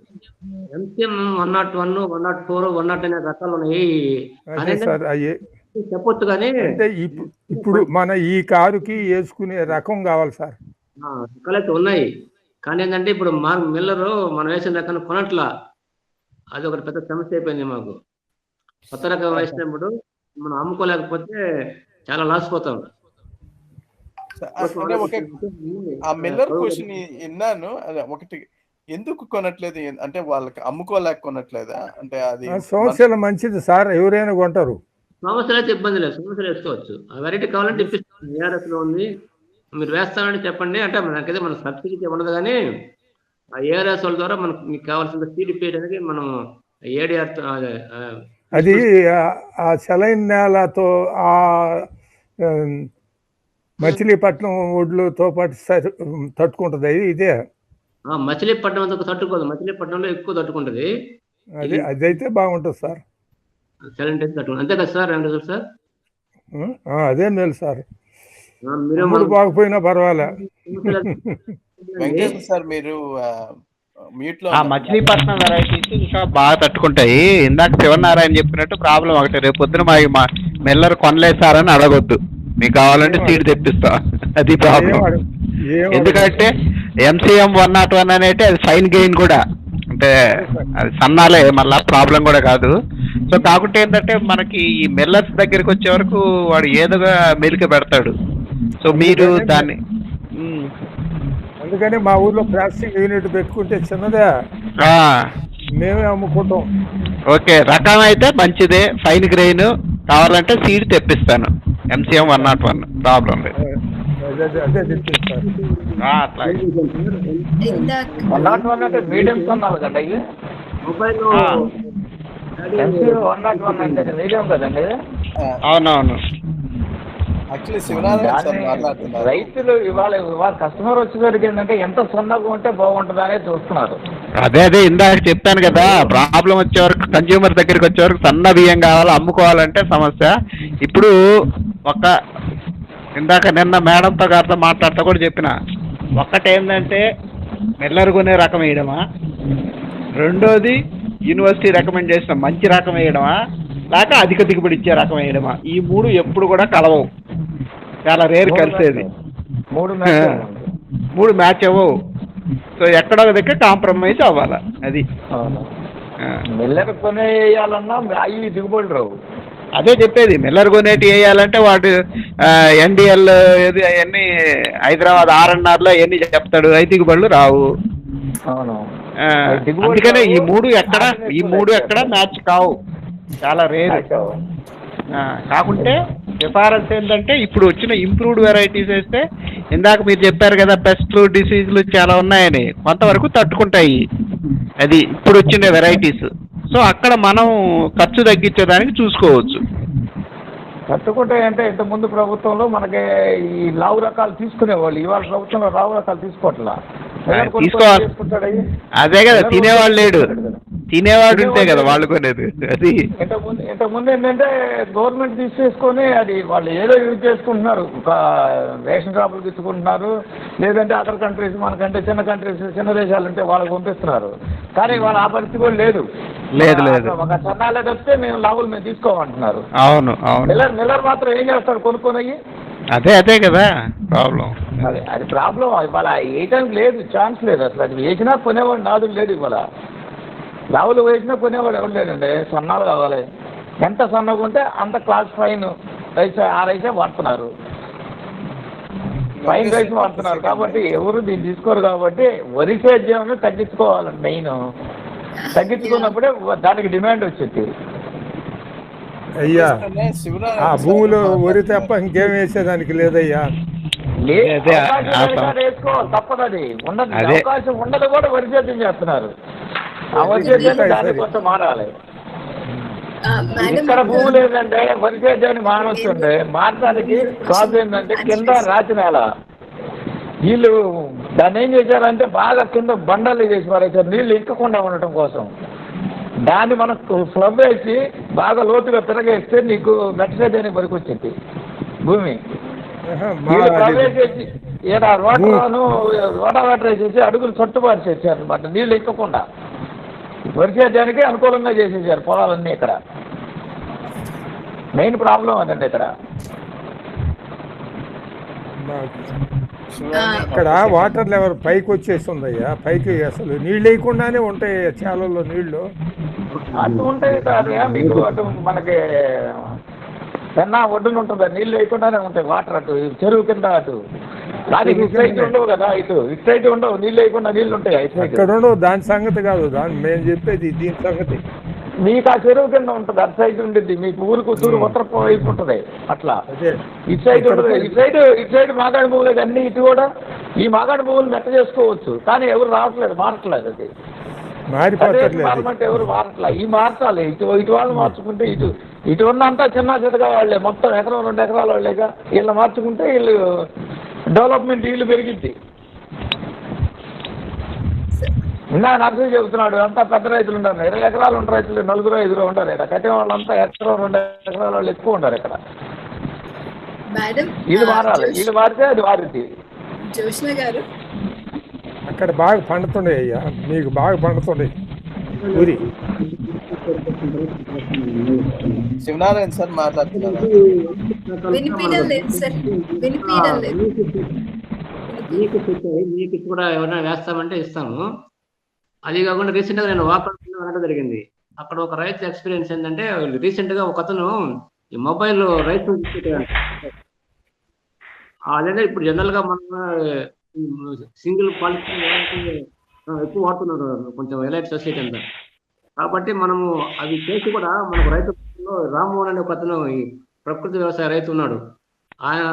Speaker 3: 101, 104, 109 అనే రకాలు ఉన్నాయి.
Speaker 6: అదే సార్, అయ్యే
Speaker 3: చెప్పొచ్చు కానీ
Speaker 6: అంటే ఇప్పుడు మన ఈ కారుకి వేసుకునే రకం కావాలి సార్.
Speaker 3: రకాలైతే ఉన్నాయి కానీ ఏంటంటే ఇప్పుడు మిల్లరు మనం వేసిన రకం కొనట్లా, అది ఒకటి పెద్ద సమస్య అయిపోయింది మాకు. కొత్త రకం వేసినప్పుడు మనం అమ్ముకోలేకపోతే చాలా లాస్ పోతాం.
Speaker 5: ఆ మిల్లర్ క్వశ్చన్ విన్నాను. అదే ఒకటి, ఎందుకు కొనట్లేదు అంటే వాళ్ళకి అమ్ముకోలేక కొనట్లేదా అంటే? అది
Speaker 6: సమస్యలు మంచిది సార్, ఎవరైనా కొంటారు.
Speaker 3: సమస్యలు అయితే ఇబ్బంది లేదు, సమస్యలు వేసుకోవచ్చు. ఆ వెరైటీ కావాలంటే ఇప్పిస్తాను, ఏఆర్ఎస్ లో ఉంది, మీరు వేస్తానని చెప్పండి. అంటే మనకైతే మన సబ్సిడీ ఉండదు కానీ ఆ ఏఆర్ఎస్ వాళ్ళ ద్వారా మనకు మీకు కావాల్సిన సీడ్ పేడ్ అనేది మనం ఏడిఆర్
Speaker 6: అది ఆ సెలైన్ నేలతో ఆ మచిలీపట్నం ఒడ్లుతో పాటు తట్టుకుంటుంది. ఇదే
Speaker 3: మచిలీపట్నం అంత తట్టుకోదు, మచిలీపట్నంలో ఎక్కువ తట్టుకుంటది.
Speaker 6: అదైతే బాగుంటుంది సార్.
Speaker 3: సెలెంట్ అయితే తట్టుకుంటుంది, అంతే కదా సార్? వెంకటేశ్వర సార్
Speaker 6: అదే మేలు సార్, మీరు బాగుపోయినా పర్వాలే.
Speaker 5: వెంకటేశ్వర సార్ మీరు
Speaker 4: మచిలీపట్నం వెరైటీస్ ఇంకా బాగా తట్టుకుంటాయి. ఇందాక శివనారాయణ చెప్పినట్టు ప్రాబ్లం ఒకటి, రేపు పొద్దున మా మెల్లర్ కొనలేసారని అడగొద్దు, మీకు కావాలంటే సీడ్ తెప్పిస్తా, అది ప్రాబ్లం. ఎందుకంటే ఎంసీఎం 101 అనేది అది ఫైన్ గెయిన్ కూడా, అంటే అది సన్నాలే, మళ్ళా ప్రాబ్లం కూడా కాదు. సో కాకుంటే ఏంటంటే మనకి ఈ మెల్లర్స్ దగ్గరికి వచ్చే వరకు వాడు ఏదోగా మెలిక పెడతాడు. సో మీరు దాన్ని
Speaker 6: అందుకని మా ఊర్లో ప్రాసెసింగ్ యూనిట్ పెట్టుకుంటే చిన్నదే, మేమే అమ్ముకుంటాం.
Speaker 4: ఓకే, రకం అయితే మంచిదే, ఫైన్ గ్రెయిన్ కావాలంటే సీడ్ తెప్పిస్తాను, ఎంసీఎం 101 ప్రాబ్లం లేదు.
Speaker 7: మీడియం కొన్నాను కదా, మీడియం కదండి.
Speaker 4: అవునవును,
Speaker 7: రైతులు ఇవాళ కస్టమర్ వచ్చేసరికి ఏంటంటే ఎంత సన్నగా ఉంటే బాగుంటుంది అనేది చూస్తున్నారు.
Speaker 4: అదే ఇందాక చెప్పాను కదా, ప్రాబ్లం వచ్చే వరకు కన్జ్యూమర్ దగ్గరికి వచ్చే వరకు సన్న బియ్యం కావాలి, అమ్ముకోవాలంటే సమస్య. ఇప్పుడు ఇందాక నిన్న మేడంతో గారితో మాట్లాడుతూ కూడా చెప్పిన, ఒక్కటేంటంటే మెల్లర్ కొనే రకం వేయడమా, రెండోది యూనివర్సిటీ రికమెండ్ చేసిన మంచి రకం వేయడమా, లేక అధిక దిగుబడి ఇచ్చే రకం వేయడమా. ఈ మూడు ఎప్పుడు కూడా కలవవు, చాలా రేర్ కలిసేది. మూడు మ్యాచ్ అవ్వవు. సో ఎక్కడో దగ్గర కాంప్రమైజ్ అవ్వాలా, అది.
Speaker 7: మెల్లర్ కొనేయాలన్నా అవి దిగుబడి రావు.
Speaker 4: అదే చెప్పేది, మెల్లర్ కొనేటి వేయాలంటే వాడు ఎన్డిఎల్ ఏది అవన్నీ హైదరాబాద్ RNRలో అవన్నీ చెప్తాడు, అవి దిగుబడులు రావు. అందుకనే ఈ మూడు ఎక్కడ మ్యాచ్ కావు, చాలా రేర్. కాకుంటే సిఫారసు ఏంటంటే ఇప్పుడు వచ్చిన ఇంప్రూవ్డ్ వెరైటీస్ వేస్తే, ఇందాక మీరు చెప్పారు కదా పెస్ట్లు డిసీజులు చాలా ఉన్నాయని, కొంతవరకు తట్టుకుంటాయి. అది ఇప్పుడు వచ్చిన వెరైటీస్. సో అక్కడ మనం ఖర్చు తగ్గించేదానికి చూసుకోవచ్చు.
Speaker 7: తట్టుకుంటాయంటే ఇంత ముందు ప్రభుత్వంలో మనకి ఈ లావు రకాలు తీసుకునేవాళ్ళు, ఇవాళ ప్రభుత్వంలో లావు రకాలు తీసుకోవట్లా.
Speaker 4: తీసుకోవాలి, అదే కదా, తినేవాళ్ళు లేడు, తినేవాడు ఉంటే కదా వాళ్ళు కొనేది. అది
Speaker 7: ఇంతకుముందు ఏంటంటే గవర్నమెంట్ తీసేసుకొని అది వాళ్ళు ఏదో యూజ్ చేసుకుంటున్నారు, ఒక రేషన్ షాపులు తీసుకుంటున్నారు, లేదంటే అదర్ కంట్రీస్ మనకంటే చిన్న కంట్రీస్ చిన్న దేశాలు ఉంటే వాళ్ళకి పంపిస్తున్నారు. కానీ వాళ్ళ ఆ పరిస్థితి కూడా లేదు. ఒక సన్నాలే తప్పితే మేము లాభాలు మేము తీసుకోమంటున్నారు.
Speaker 4: అవును అవును,
Speaker 7: మిల్లర్ మాత్రం ఏం చేస్తాడు, కొనుక్కొని.
Speaker 4: అదే కదా ప్రాబ్లం.
Speaker 7: అది ప్రాబ్లం. ఇవాళ వేయటానికి లేదు, ఛాన్స్ లేదు అసలు. అది వేసినా కొనేవాడు నాదులు లేడు. ఇవాళ లావులు వేసినా కొనేవాడు ఎవరు లేదండి. సన్నాలు కావాలి, ఎంత సన్నగా ఉంటే అంత క్లాస్ ఫైన్ రైస్, ఆ రైసే వాడుతున్నారు, ఫైన్ రైస్ వాడుతున్నారు. కాబట్టి ఎవరు దీన్ని తీసుకోరు. కాబట్టి వరి సేద్యం తగ్గించుకోవాలండి మెయిన్. తగ్గించుకున్నప్పుడే దానికి డిమాండ్ వచ్చింది.
Speaker 6: అయ్యా ఆ భూమిలో వరి తప్ప ఇంకేం వేసేదానికి లేదయ్యా.
Speaker 7: వేసుకోవాలి, తప్పదు. అది ఉండదు, అవకాశం ఉండదు కూడా వరి సేద్యం చేస్తున్నారు. ఆ వరి సేద్యాన్ని దాన్ని కొంచెం మారాలి. ఇక్కడ భూమి లేదంటే వరి సేద్యాన్ని మానవస్తుండే. మారడానికి కాదు ఏంటంటే కింద రాతి నేల. వీళ్ళు దాన్ని ఏం చేశారంటే బాగా కింద బండలు చేసి పారేశారు, నీళ్లు ఇంకకుండా ఉండటం కోసం. దాన్ని మనకు స్లబ్ వేసి బాగా లోతుగా తిరగేస్తే నీకు మెట్టసేదానికి పనికొచ్చింది భూమి. వీళ్ళు ప్రవేశించి ఈడ వాటర్ వేసేసి అడుగులు చుట్టుబాటు చేశారు అనమాట, నీళ్ళు ఎక్కకుండా వరిసేదానికి అనుకూలంగా చేసేసారు పొలాలన్నీ. ఇక్కడ మెయిన్ ప్రాబ్లం అదండి.
Speaker 6: ఇక్కడ వాటర్ లెవెల్ పైకి వచ్చేస్తుందయ్యా, పైకి అసలు నీళ్ళు వేయకుండానే ఉంటాయి చాలలో నీళ్లు
Speaker 7: అటు ఉంటాయి సార్. మీకు అటు మనకి పెన్నా ఒడ్డున ఉంటుంది, నీళ్ళు వేయకుండానే ఉంటాయి వాటర్ అటు చెరువు కింద. అటు కానీ ఇటు సైడ్ ఉండవు కదా, ఇటు సైడ్ ఉండవు, నీళ్ళు వేయకుండా నీళ్ళు ఉంటాయి
Speaker 6: ఇక్కడ ఉండవు. దాని సంగతి కాదు, దాని మేము చెప్పేది దీని సంగతి.
Speaker 7: మీకు ఆ చెరువు కింద ఉంటుంది, అటు సైడ్ ఉంటుంది, మీకు ఊరుకు తూరు ఉత్తర వైపు ఉంటుంది. అట్లా ఇటు సైడ్ ఉంటుంది, ఇటు సైడ్ మాగాడి పువ్వులు అన్ని. ఇటు కూడా ఈ మాగాడి పువ్వులు మెట్ట చేసుకోవచ్చు, కానీ ఎవరు రావట్లేదు, మారట్లేదు. అది మారమంటే ఎవరు మారట్లేదు. ఈ మార్చాలి, ఇటు వాళ్ళు మార్చుకుంటే ఇటు ఉన్నంతా చిన్న చిన్నగా వాళ్ళే, మొత్తం ఎకరం 2 ఎకరాల వాళ్ళేగా. వీళ్ళు మార్చుకుంటే వీళ్ళు డెవలప్మెంట్ వీళ్ళు పెరిగింది. ఇంకా నర్సరీ చెబుతున్నాడు, అంతా పెద్ద రైతులు ఉంటారు, 20 ఎకరాలు ఉంటారు రైతులు, 4-5 ఉంటారు. ఇక్కడ కట్టే వాళ్ళంతా ఎకరం 2 ఎకరాల వాళ్ళు ఎక్కువ ఉంటారు ఇక్కడ. వీళ్ళు మారాలి, వీళ్ళు మారితే అది మారుద్ది.
Speaker 1: జోష్న గారు
Speaker 6: అక్కడ బాగా పండుతుండే అయ్యా, మీకు బాగా పండుతుండే ఊరి.
Speaker 5: శివనారాయణ సార్ మాట్లాడుతున్నారు.
Speaker 1: వినిపించడం లేదు సార్, వినిపించడం లేదు.
Speaker 3: మీకు కూడా ఎవరైనా వేస్తామంటే ఇస్తాము. అది కాకుండా రీసెంట్ గా నేను వాకౌట్ అనడం జరిగింది. అక్కడ ఒక రైతు ఎక్స్పీరియన్స్ ఏంటంటే, రీసెంట్ గా ఒక అతను ఈ మొబైల్ రైతు అదే ఇప్పుడు జనరల్ గా మనం సింగిల్ పాలసీ ఎక్కువ వాడుతున్నారు కొంచెం ఎలైట్ సొసైటీ అంతా. కాబట్టి మనము అవి చేసి కూడా మనకు రైతు రామ్మోహన్ అనే ఒక అతను ఈ ప్రకృతి వ్యవసాయ రైతు ఉన్నాడు, ఆయన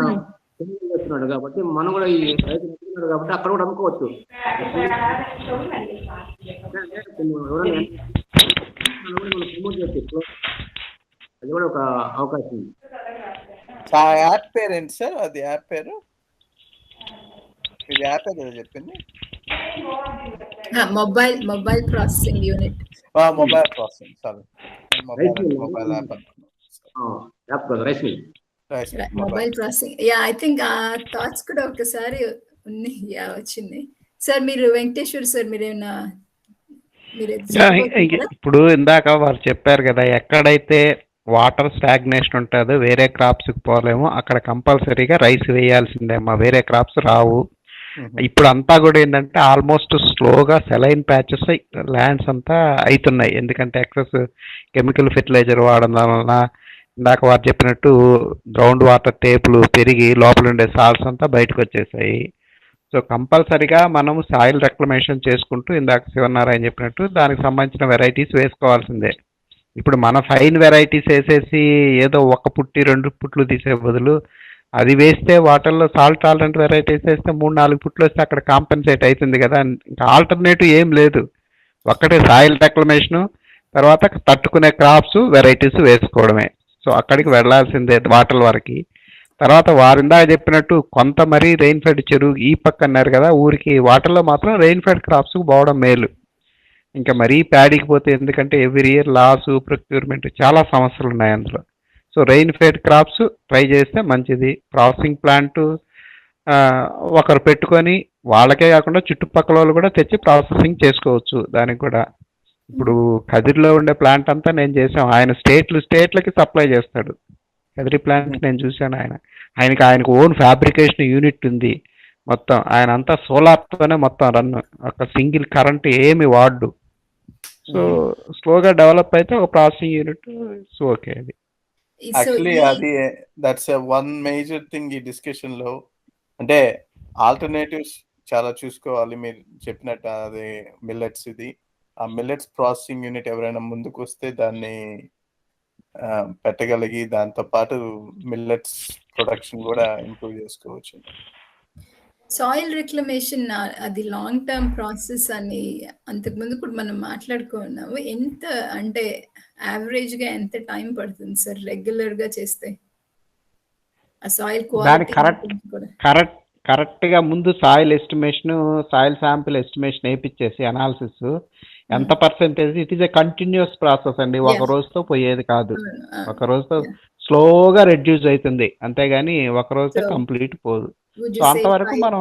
Speaker 3: చేస్తున్నాడు. కాబట్టి మనం కూడా ఈ రైతు నచ్చుతున్నాడు కాబట్టి అక్కడ కూడా అమ్ముకోవచ్చు. ప్రమోట్ చేయొచ్చు, అది కూడా ఒక అవకాశం.
Speaker 5: యాప్ పేరు ఏంటి సార్? అది యాప్ పేరు, ఇది యాప్ ఏదో చెప్పింది.
Speaker 1: Mobile processing unit.
Speaker 5: Mobile processing, sorry mobile app కదా, rice mill.
Speaker 1: Mobile processing. Yeah, I think ఆ థాట్స్ కూడా ఒకసారి ఉన్నాయి. యా, వచ్చింది సార్. మీరు వెంకటేశ్వర్ సార్, మీరేమన్నా
Speaker 4: ఇప్పుడు ఇందాక వారు చెప్పారు కదా, ఎక్కడైతే వాటర్ స్టాగ్నేషన్ ఉంటుందో వేరే క్రాప్స్కి పోలేము, అక్కడ కంపల్సరీగా రైస్ వేయాల్సిందే అమ్మా, వేరే క్రాప్స్ రావు. ఇప్పుడు అంతా కూడా ఏంటంటే ఆల్మోస్ట్ స్లోగా సెలైన్ ప్యాచెస్ ల్యాండ్స్ అంతా అవుతున్నాయి. ఎందుకంటే ఎక్సెస్ కెమికల్ ఫెర్టిలైజర్ వాడడం వలన ఇందాక వారు చెప్పినట్టు గ్రౌండ్ వాటర్ టేపులు పెరిగి లోపల ఉండే సాల్ట్స్ అంతా బయటకు వచ్చేసాయి. సో కంపల్సరీగా మనము సాయిల్ రెక్లమేషన్ చేసుకుంటూ ఇందాక శివనారాయణ చెప్పినట్టు దానికి సంబంధించిన వెరైటీస్ వేసుకోవాల్సిందే. ఇప్పుడు మన ఫైన్ వెరైటీస్ వేసేసి ఏదో 1 పుట్టి 2 పుట్లు తీసే బదులు అది వేస్తే వాటర్లో సాల్ట్ టాలరెంట్ వెరైటీస్ వేస్తే 3-4 పుట్లు వస్తే అక్కడ కాంపెన్సేట్ అవుతుంది కదా. ఇంకా ఆల్టర్నేటివ్ ఏం లేదు, ఒక్కటే సాయిల్ రెక్లమేషను, తర్వాత తట్టుకునే క్రాప్స్ వెరైటీస్ వేసుకోవడమే. సో అక్కడికి వెళ్లాల్సిందే వాటర్ వరకు. తర్వాత వారిందా చెప్పినట్టు కొంత మరీ రెయిన్ ఫెడ్ చెరువు ఈ పక్క అన్నారు కదా, ఊరికి వాటర్లో మాత్రం రెయిన్ ఫెడ్ క్రాప్స్కి పోవడం మేలు. ఇంకా మరీ ప్యాడీకి పోతే ఎందుకంటే ఎవ్రీ ఇయర్ లాస్, ప్రొక్యూర్మెంట్ చాలా సమస్యలు ఉన్నాయి అందులో. So rain fed crops try చేస్తే మంచిది. ప్రాసెసింగ్ ప్లాంట్ ఒకరు పెట్టుకొని వాళ్ళకే కాకుండా చుట్టుపక్కల వాళ్ళు కూడా తెచ్చి ప్రాసెసింగ్ చేసుకోవచ్చు. దానికి కూడా ఇప్పుడు కదిరిలో ఉండే ప్లాంట్ అంతా నేను చేసాం, ఆయన స్టేట్లకి సప్లై చేస్తాడు. కదిరి ప్లాంట్ నేను చూశాను, ఆయనకు ఓన్ ఫ్యాబ్రికేషన్ యూనిట్ ఉంది మొత్తం. ఆయన అంతా సోలార్తోనే మొత్తం రన్, ఒక సింగిల్ కరెంట్ ఏమి వాడు. సో స్లోగా డెవలప్ అయితే ఒక ప్రాసెసింగ్ యూనిట్ ఓకే. అది
Speaker 5: యాక్చువల్లీ అది దట్స్ వన్ మేజర్ థింగ్ ఈ డిస్కషన్ లో. అంటే ఆల్టర్నేటివ్స్ చాలా చూసుకోవాలి. మీరు చెప్పినట్టు అది మిల్లెట్స్, ఇది ఆ మిల్లెట్స్ ప్రాసెసింగ్ యూనిట్ ఎవరైనా ముందుకు వస్తే దాన్ని పెట్టగలిగి దాంతో పాటు మిల్లెట్స్ ప్రొడక్షన్ కూడా ఇంప్రూవ్ చేసుకోవచ్చు.
Speaker 1: సాయిల్ రిక్లమేషన్ అది లాంగ్ టర్మ్ ప్రాసెస్ అని అంతకుముందు కూడా మనం మాట్లాడుకున్నాము. ఎంత అంటే యావరేజ్ గా ఎంత టైం పడుతుంది సార్ రెగ్యులర్ గా చేస్తే? ఆ సాయిల్ క్వాలిటీ
Speaker 4: కరెక్ట్ గా ముందు soil estimation, soil sample estimation వేయించేసి అనాలిసిస్ ఎంత percentage, it is a continuous process అండి, ఒక రోజుతో పోయేది కాదు. ఒక రోజుతో స్లోగా రెడ్యూస్ అవుతుంది అంతేగాని ఒక రోజుతో కంప్లీట్ పోదు. సో అంతవరకు మనం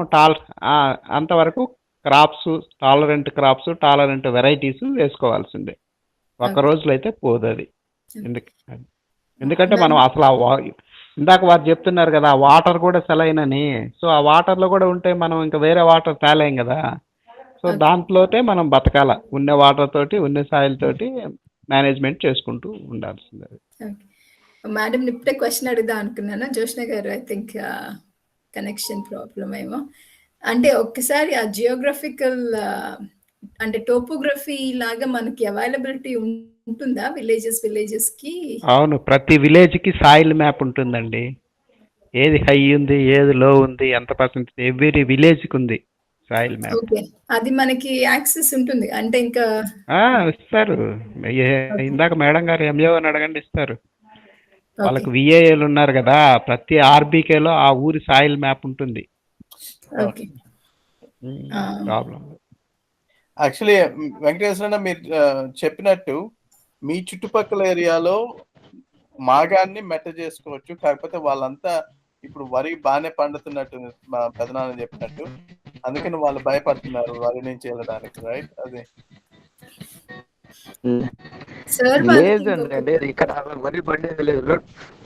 Speaker 4: అంతవరకు క్రాప్స్, టాలరెంట్ వెరైటీస్ వేసుకోవాల్సిందే. ఒక రోజులో అయితే పోదు అది. ఎందుకంటే మనం అసలు ఇందాక వారు చెప్తున్నారు కదా వాటర్ కూడా సెలైన్ అని. సో ఆ వాటర్లో కూడా ఉంటే మనం ఇంకా వేరే వాటర్ తేలేం కదా. సో దాంట్లోనే మనం బతకాల, ఉన్న వాటర్ తోటి ఉన్న సాయిల్ తోటి మేనేజ్మెంట్ చేసుకుంటూ ఉండాల్సిందే.
Speaker 1: మేడం ఇప్పుడే క్వశ్చన్ అడుగుదాం అనుకున్నాను జోష్న గారు. ఐ థింక్ కనెక్షన్ ప్రాబ్లం ఏమో. అంటే ఒక్కసారి ఆ జియోగ్రఫికల్ అంటే టోపోగ్రఫీ లాగా మనకి అవైలబిలిటీ ఉంటుందా విలేజెస్ కి?
Speaker 4: అవును, ప్రతి విలేజ్ కి సాయిల్ మ్యాప్ ఉంటుందండి. ఏది హై ఉంది, ఏది లో ఉంది, ఎంత పర్సెంట్ ఎవ్రీ విలేజ్ కి ఉంది సాయిల్ మ్యాప్.
Speaker 1: ఓకే, అది మనకి యాక్సెస్ ఉంటుంది అంటే ఇంకా
Speaker 4: ఇస్తారు. ఇందాక మేడం గారు ఎంఏఓ అని అడగండి, ఇస్తారు. వాళ్ళకి విఏఏలు ఉన్నారు కదా, ప్రతి ఆర్బీకేలో ఆ ఊరి సాయిల్ మ్యాప్ ఉంటుంది. ప్రాబ్లం
Speaker 5: యాక్చువల్లీ వెంకటేశ్వర మీరు చెప్పినట్టు మీ చుట్టుపక్కల ఏరియాలో మాగాన్ని మెట్ట చేసుకోవచ్చు. కాకపోతే వాళ్ళంతా ఇప్పుడు వరి బాగానే పండుతున్నట్టు మా పెదనాన్న చెప్పినట్టు, అందుకని వాళ్ళు భయపడుతున్నారు వరి నుంచి వెళ్ళడానికి, రైట్? అది
Speaker 7: లేదండి, ఇక్కడ వరి పండేది లేదు.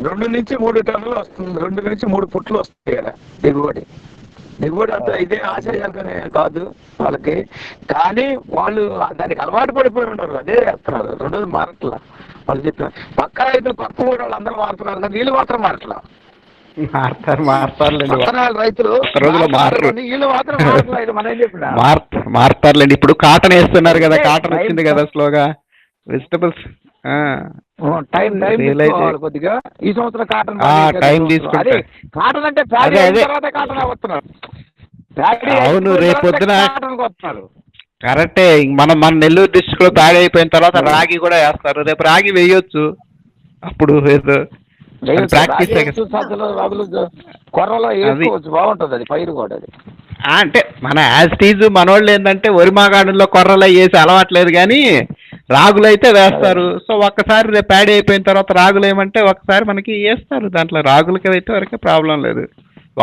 Speaker 7: 2 నుంచి 3 టన్నులు వస్తుంది, 2 నుంచి 3 పుట్లు వస్తాయి కదా దిగుబడి అంతా. ఇదే ఆశ్చర్యాలనే కాదు వాళ్ళకి, కానీ వాళ్ళు దానికి అలవాటు పడిపోయి ఉంటారు, అదే చేస్తున్నారు. 2 మారట్లా. వాళ్ళు చెప్పిన పక్క రైతులు పక్క ఊరు వాళ్ళు అందరూ మారుతున్నారు కానీ వీళ్ళు మాత్రం మారట్లా.
Speaker 4: మారుతారులేండి. ఇప్పుడు కాటన్ వేస్తున్నారు కదా, కాటన్ వచ్చింది కదా స్లోగా. వెజిటబుల్స్
Speaker 7: కొద్దిగా ఈ సంవత్సరం కాటన్
Speaker 4: టైం తీసుకుంటారు.
Speaker 7: కాటన్ అంటే కాటన్ వస్తున్నారు.
Speaker 4: అవును, రేపొద్దున కరెక్టే. మన నెల్లూరు డిస్ట్రిక్ట్ లో ప్యాడ్ అయిపోయిన తర్వాత రాగి కూడా వేస్తారు. రేపు రాగి వేయొచ్చు. అప్పుడు ప్రాక్టీస్
Speaker 7: కొర్రలో వేసుకోవచ్చు, బాగుంటుంది అది పైరు కూడా. అది
Speaker 4: అంటే మన యాజ్ టీజ్ మనోళ్ళు ఏంటంటే వరి మాగాడుల్లో కొర్రలో వేసి అలవాట్లేదు కానీ రాగులు అయితే వేస్తారు. సో ఒక్కసారి రేపు ప్యాడ్ అయిపోయిన తర్వాత రాగులు ఏమంటే ఒకసారి మనకి వేస్తారు. దాంట్లో రాగులకి అయితే వరకే ప్రాబ్లం లేదు.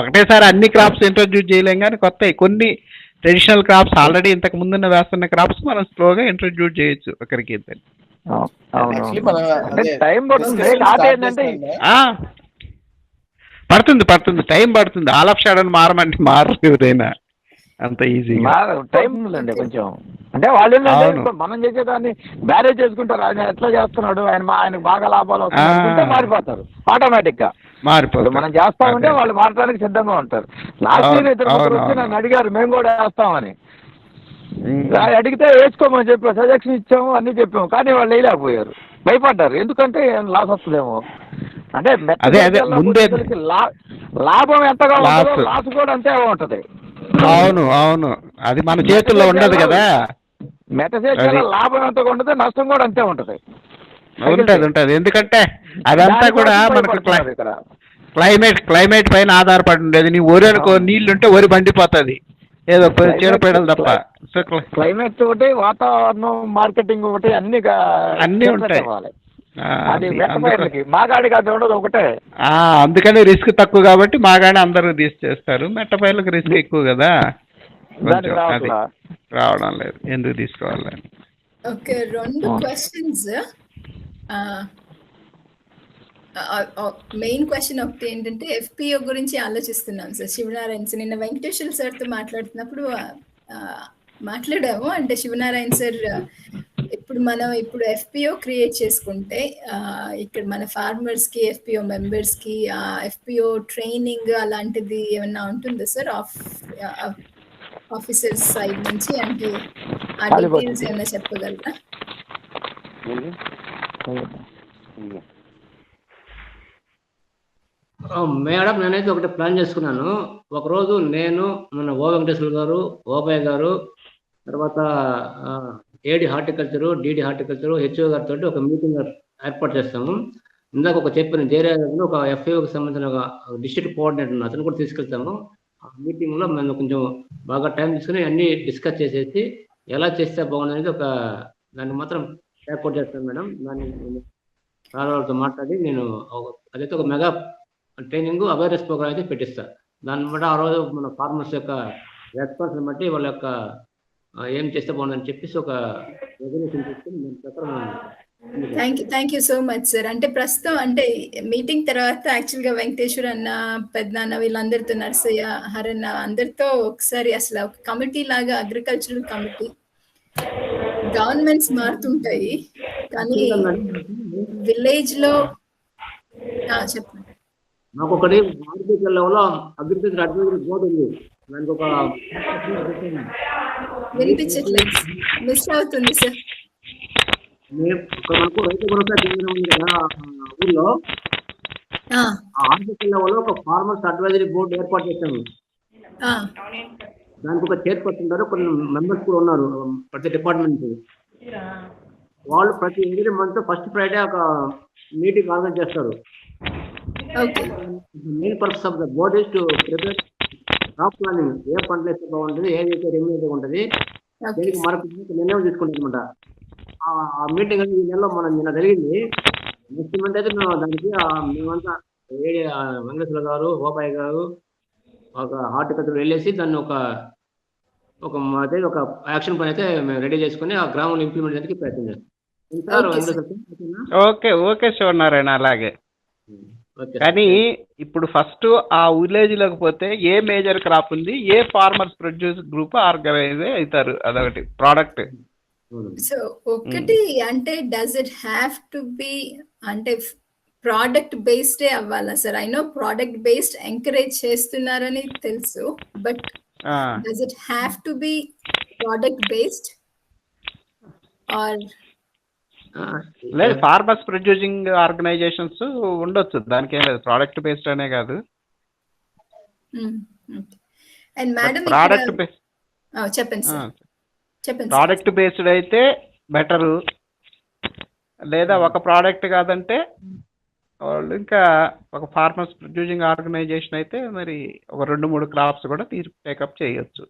Speaker 4: ఒకటేసారి అన్ని క్రాప్స్ ఇంట్రడ్యూస్ చేయలేం కానీ కొన్ని ట్రెడిషనల్ క్రాప్స్ ఆల్రెడీ ఇంతకు ముందున్న వేస్తున్న క్రాప్స్ మనం స్లోగా ఇంట్రడ్యూస్ చేయొచ్చు ఒకరికి. పడుతుంది టైం పడుతుంది. ఆల్ ఆఫ్ షాడోని మారమంటే మారరు ఎవరైనా అంత ఈజీగా.
Speaker 7: టైం ఉందండి కొంచెం. అంటే వాళ్ళు మనం చేసేదాన్ని బ్యారేజ్ చేసుకుంటారు. ఆయన ఎట్లా చేస్తున్నాడు, ఆయనకు బాగా లాభాలు వస్తున్నాయి మారిపోతారు ఆటోమేటిక్ గా. మనం చేస్తామంటే వాళ్ళు మారడానికి సిద్ధంగా ఉంటారు. లాస్ట్ ఇయర్ 2 వచ్చి నన్ను అడిగారు మేము కూడా వేస్తామని. అడిగితే వేసుకోమని చెప్పాము, సజెషన్ ఇచ్చాము, అన్ని చెప్పాము. కానీ వాళ్ళు వేయలేకపోయారు, భయపడ్డారు. ఎందుకంటే లాస్ వస్తుందేమో. అంటే లాభం ఎంతగా ఉంటుందో లాస్ కూడా అంతే ఉంటది.
Speaker 4: అవును, అది మన చేతుల్లో ఉండదు కదా.
Speaker 7: మెట్ట చేతిలో లాభం ఎంత ఉంటది, నష్టం కూడా అంతే ఉంటది.
Speaker 4: ఉంటది ఎందుకంటే అదంతా కూడా మనకు క్లైమేట్ పైన ఆధారపడి ఉండేది. నీ వరి అనుకో, నీళ్లుంటే వరి బండిపోతుంది, ఏదో చీడపీడలు తప్ప.
Speaker 7: క్లైమేట్ ఒకటి, వాతావరణం, మార్కెటింగ్ ఒకటి, అన్ని ఉంటాయి. మాగాడికి అది ఉండదు ఒకటే.
Speaker 4: అందుకని రిస్క్ తక్కువ కాబట్టి మాగాడి అందరూ తీసేస్తారు. మెట్టపైర్లకు రిస్క్ ఎక్కువ కదా, రావడం లేదు. ఎందుకు తీసుకోవాలి?
Speaker 1: Okay, 2 questions. మెయిన్ క్వశ్చన్ ఒకటి ఏంటంటే ఎఫ్పిఓ గురించి ఆలోచిస్తున్నాం సార్. శివనారాయణ సార్ నిన్న వెంకటేశ్వర సార్తో మాట్లాడుతున్నప్పుడు మాట్లాడాము. అంటే శివనారాయణ సార్ ఇప్పుడు ఎఫ్పిఓ క్రియేట్ చేసుకుంటే ఇక్కడ మన ఫార్మర్స్కి, ఎఫ్పిఓ మెంబర్స్కి ఎఫ్పిఓ ట్రైనింగ్ అలాంటిది ఏమన్నా ఉంటుందా సార్ ఆఫీసర్స్ సైడ్ నుంచి? అంటే ఆ డీటెయిల్స్ ఏమన్నా చెప్పగలరా?
Speaker 3: మేడం, నేనైతే ఒకటి ప్లాన్ చేసుకున్నాను. ఒకరోజు నేను, మన ఓ వెంకటేశ్వర గారు, ఓబయ్య గారు, తర్వాత AD horticulture, DD horticulture, HO గారితో ఒక మీటింగ్ ఏర్పాటు చేస్తాము. ఇందాక చెప్పిన జయరాజు ఒక ఎఫ్ఐఓకి సంబంధించిన ఒక డిస్ట్రిక్ట్ కోఆర్డినేటర్ అతను కూడా తీసుకెళ్తాము. ఆ మీటింగ్లో మేము కొంచెం బాగా టైం తీసుకుని అన్ని డిస్కస్ చేసేసి ఎలా చేస్తే బాగుంది అనేది దాన్ని మాత్రం ట్యాక్అవుట్ చేస్తాను మేడం. దాన్ని సార్ వాళ్ళతో మాట్లాడి నేను అదైతే ఒక మెగా ట్రైనింగ్ అవేర్నెస్ ప్రోగ్రామ్ అయితే పెట్టిస్తాను. దాన్ని బట్టి ఆ రోజు మన ఫార్మర్స్ యొక్క రెస్పాన్స్ బట్టి వాళ్ళ యొక్క ఏం చేస్తే బాగుందని చెప్పేసి ఒక రెజల్యూషన్ తీసుకుని దాని ప్రకారం
Speaker 1: thank you so much sir. అంటే ప్రస్తుతం అంటే మీటింగ్ తర్వాత యాక్చువల్గా వెంకటేశ్వర్ అన్న, పెద్దనాన్న, వీళ్ళందరితో, నర్సయ్య, హరన్న అందరితో ఒకసారి అసలు ఒక కమిటీ లాగా, అగ్రికల్చరల్ కమిటీ, గవర్నమెంట్స్ మారుతుంటాయి కానీ విలేజ్ లో చెప్పండి.
Speaker 3: నాకు ఒకటి అగ్రికల్చర్ లెవెల్లో అగ్రికల్చర్ అడ్వైజరీ బోర్డు ఉంది. దానికి ఒక
Speaker 1: వినిపించట్లేదు, మిస్ అవుతుంది సార్.
Speaker 3: మనకు రైతు భరోసా కేంద్రం ఉంది కదా ఊళ్ళో, అగ్రికల్చర్ లెవెల్లో ఒక ఫార్మర్స్ అడ్వైజరీ బోర్డు ఏర్పాటు చేశాము. దానికి ఒక చైర్పర్సన్ ఉంటారు, కొన్ని మెంబర్స్ కూడా ఉన్నారు ప్రతి డిపార్ట్మెంట్. వాళ్ళు ప్రతి ఎవ్రీ మంత్ ఫస్ట్ ఫ్రైడే ఒక మీటింగ్ ఆర్గనైజ్ చేస్తారు. Main purpose of the board is to prepare crop planning. ఏ పంటలు వేస్తే బాగుంటుంది, ఏదైతే రెమ్యూనరేట్ ఉంటుంది, దీనికి మనకు నిర్ణయం తీసుకుంటాం అనమాట. ఆ మీటింగ్ అనేది ఈ నెలలో నిన్న జరిగింది. నెక్స్ట్ మంత్ అయితే మేము దానికి మేమంతా వెంకటేశ్వర గారు, ఓబాయ్ గారు, ఒక హార్టికల్చర్ వెళ్ళేసి దాన్ని ఒక యాక్షన్ ప్లాన్ అయితే మేము రెడీ చేసుకుని ఆ గ్రామంలో ఇంప్లిమెంట్ చేయడానికి ప్రయత్నం చేస్తాం.
Speaker 4: ఓకే శివనారాయణ. అలాగే కానీ ఇప్పుడు ఫస్ట్ ఆ విలేజ్ లోకి పోతే ఏ మేజర్ క్రాప్ ఉంది, ఏ ఫార్మర్స్ ప్రొడ్యూస్ గ్రూప్ ఆర్గనైజ్ అవుతారు, అదొకటి ప్రోడక్ట్.
Speaker 1: సో ఒకటి అంటే does it have to be అంటే ప్రోడక్ట్ బేస్డే అవ్వాలా sir? I know product based encourage చేస్తున్నారని తెలుసు, but does it have to be product based or
Speaker 4: లేదు? ఫార్మర్స్ ప్రొడ్యూసింగ్ ఆర్గనైజేషన్స్ ఉండొచ్చు, దానికి ఏం లేదు, ప్రోడక్ట్ బేస్డ్ అనే కాదు.
Speaker 1: అండ్ మేడం
Speaker 4: ప్రోడక్ట్ బేస్డ్
Speaker 1: చెప్పండి సార్, చెప్పండి.
Speaker 4: ప్రోడక్ట్ బేస్డ్ అయితే బెటర్, లేదా ఒక ప్రోడక్ట్ కాదంటే వాళ్ళు ఇంకా ఒక ఫార్మర్స్ ప్రొడ్యూసింగ్ ఆర్గనైజేషన్ అయితే మరి ఒక 2-3 క్రాప్స్ కూడా టేకప్ చేయొచ్చు.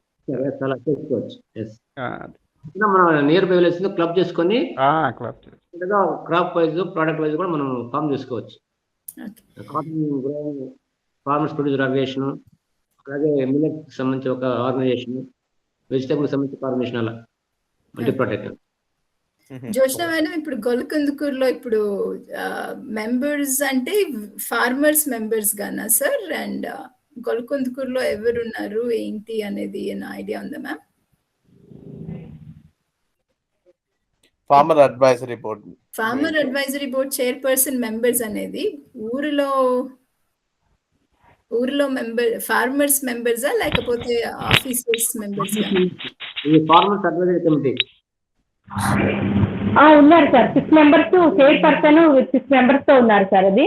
Speaker 3: మనం నియర్ బై విలేజ్ క్లబ్ చేసుకొని క్రాప్ వైజ్, ప్రోడక్ట్ వైజ్ కూడా మనం ఫామ్ చేసుకోవచ్చు. కాటన్ ఫార్మర్స్ ప్రొడ్యూసర్ ఆర్గనైజేషన్, అలాగే మిల్లెట్ సంబంధించి ఒక ఆర్గనైజేషన్, వెజిటబుల్ సంబంధించి ఆర్గనైజేషన్, అలా మల్టీ ప్రొడక్ట్.
Speaker 1: జోష్న మేడం, ఇప్పుడు గొలకందుకూరులో ఇప్పుడు మెంబర్స్ అంటే ఫార్మర్స్ మెంబర్స్ గానా సార్? అండ్ గొలకందుకూరులో ఎవరున్నారు ఏంటి అనేది ఐడియా ఉందా ma'am?
Speaker 5: Farmer advisory
Speaker 1: board chairperson members అనేది ఊరిలో ఫార్మర్స్ మెంబర్సా లేకపోతే officers members?
Speaker 3: Farmers advisory committee
Speaker 9: ఉన్నారు sir, 6 members chairperson with 6 members తో ఉన్నారు సార్. అది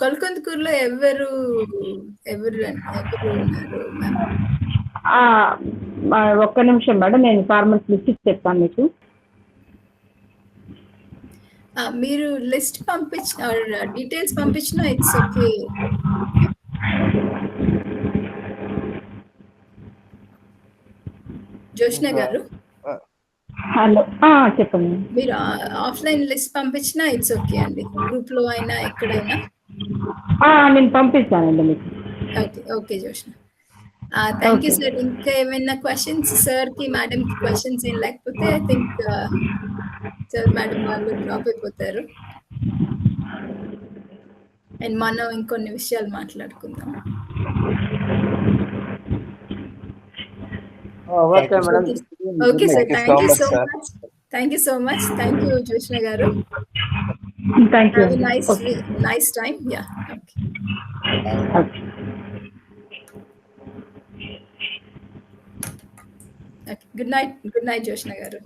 Speaker 1: గొలకందుకూరులో ఎవరు ఉన్నారు మ్యామ్?
Speaker 9: ఒక్క నిమిషం మేడం, నేను ఫార్మర్స్ లిస్ట్ చెప్తాను మీకు.
Speaker 1: మీరు లిస్ట్ పంపించిన డీటెయిల్స్ పంపించిన ఇట్స్ ఓకే. జోష్న గారు,
Speaker 9: హలో చెప్పండి.
Speaker 1: మీరు ఆఫ్లైన్ లిస్ట్ పంపించినా ఇట్స్ ఓకే అండి, గ్రూప్ లో అయినా ఎక్కడైనా.
Speaker 9: నేను పంపిస్తానండి మీకు.
Speaker 1: Okay Joshna, thank you sir. ఇంకా ఏమైనా క్వశ్చన్స్ సార్ కి, మేడం కి క్వశ్చన్స్ ఏం లేకపోతే ఐ థింక్ సార్ మేడం వాళ్ళు డ్రాప్ అయిపోతారు అండ్ మనం ఇంకొన్ని విషయాలు మాట్లాడుకుందాం. Okay sir, thank you so much. Thank you Joshna గారు.
Speaker 9: Thank you.
Speaker 1: Nice time. Yeah, okay. Good night Joshna గారు.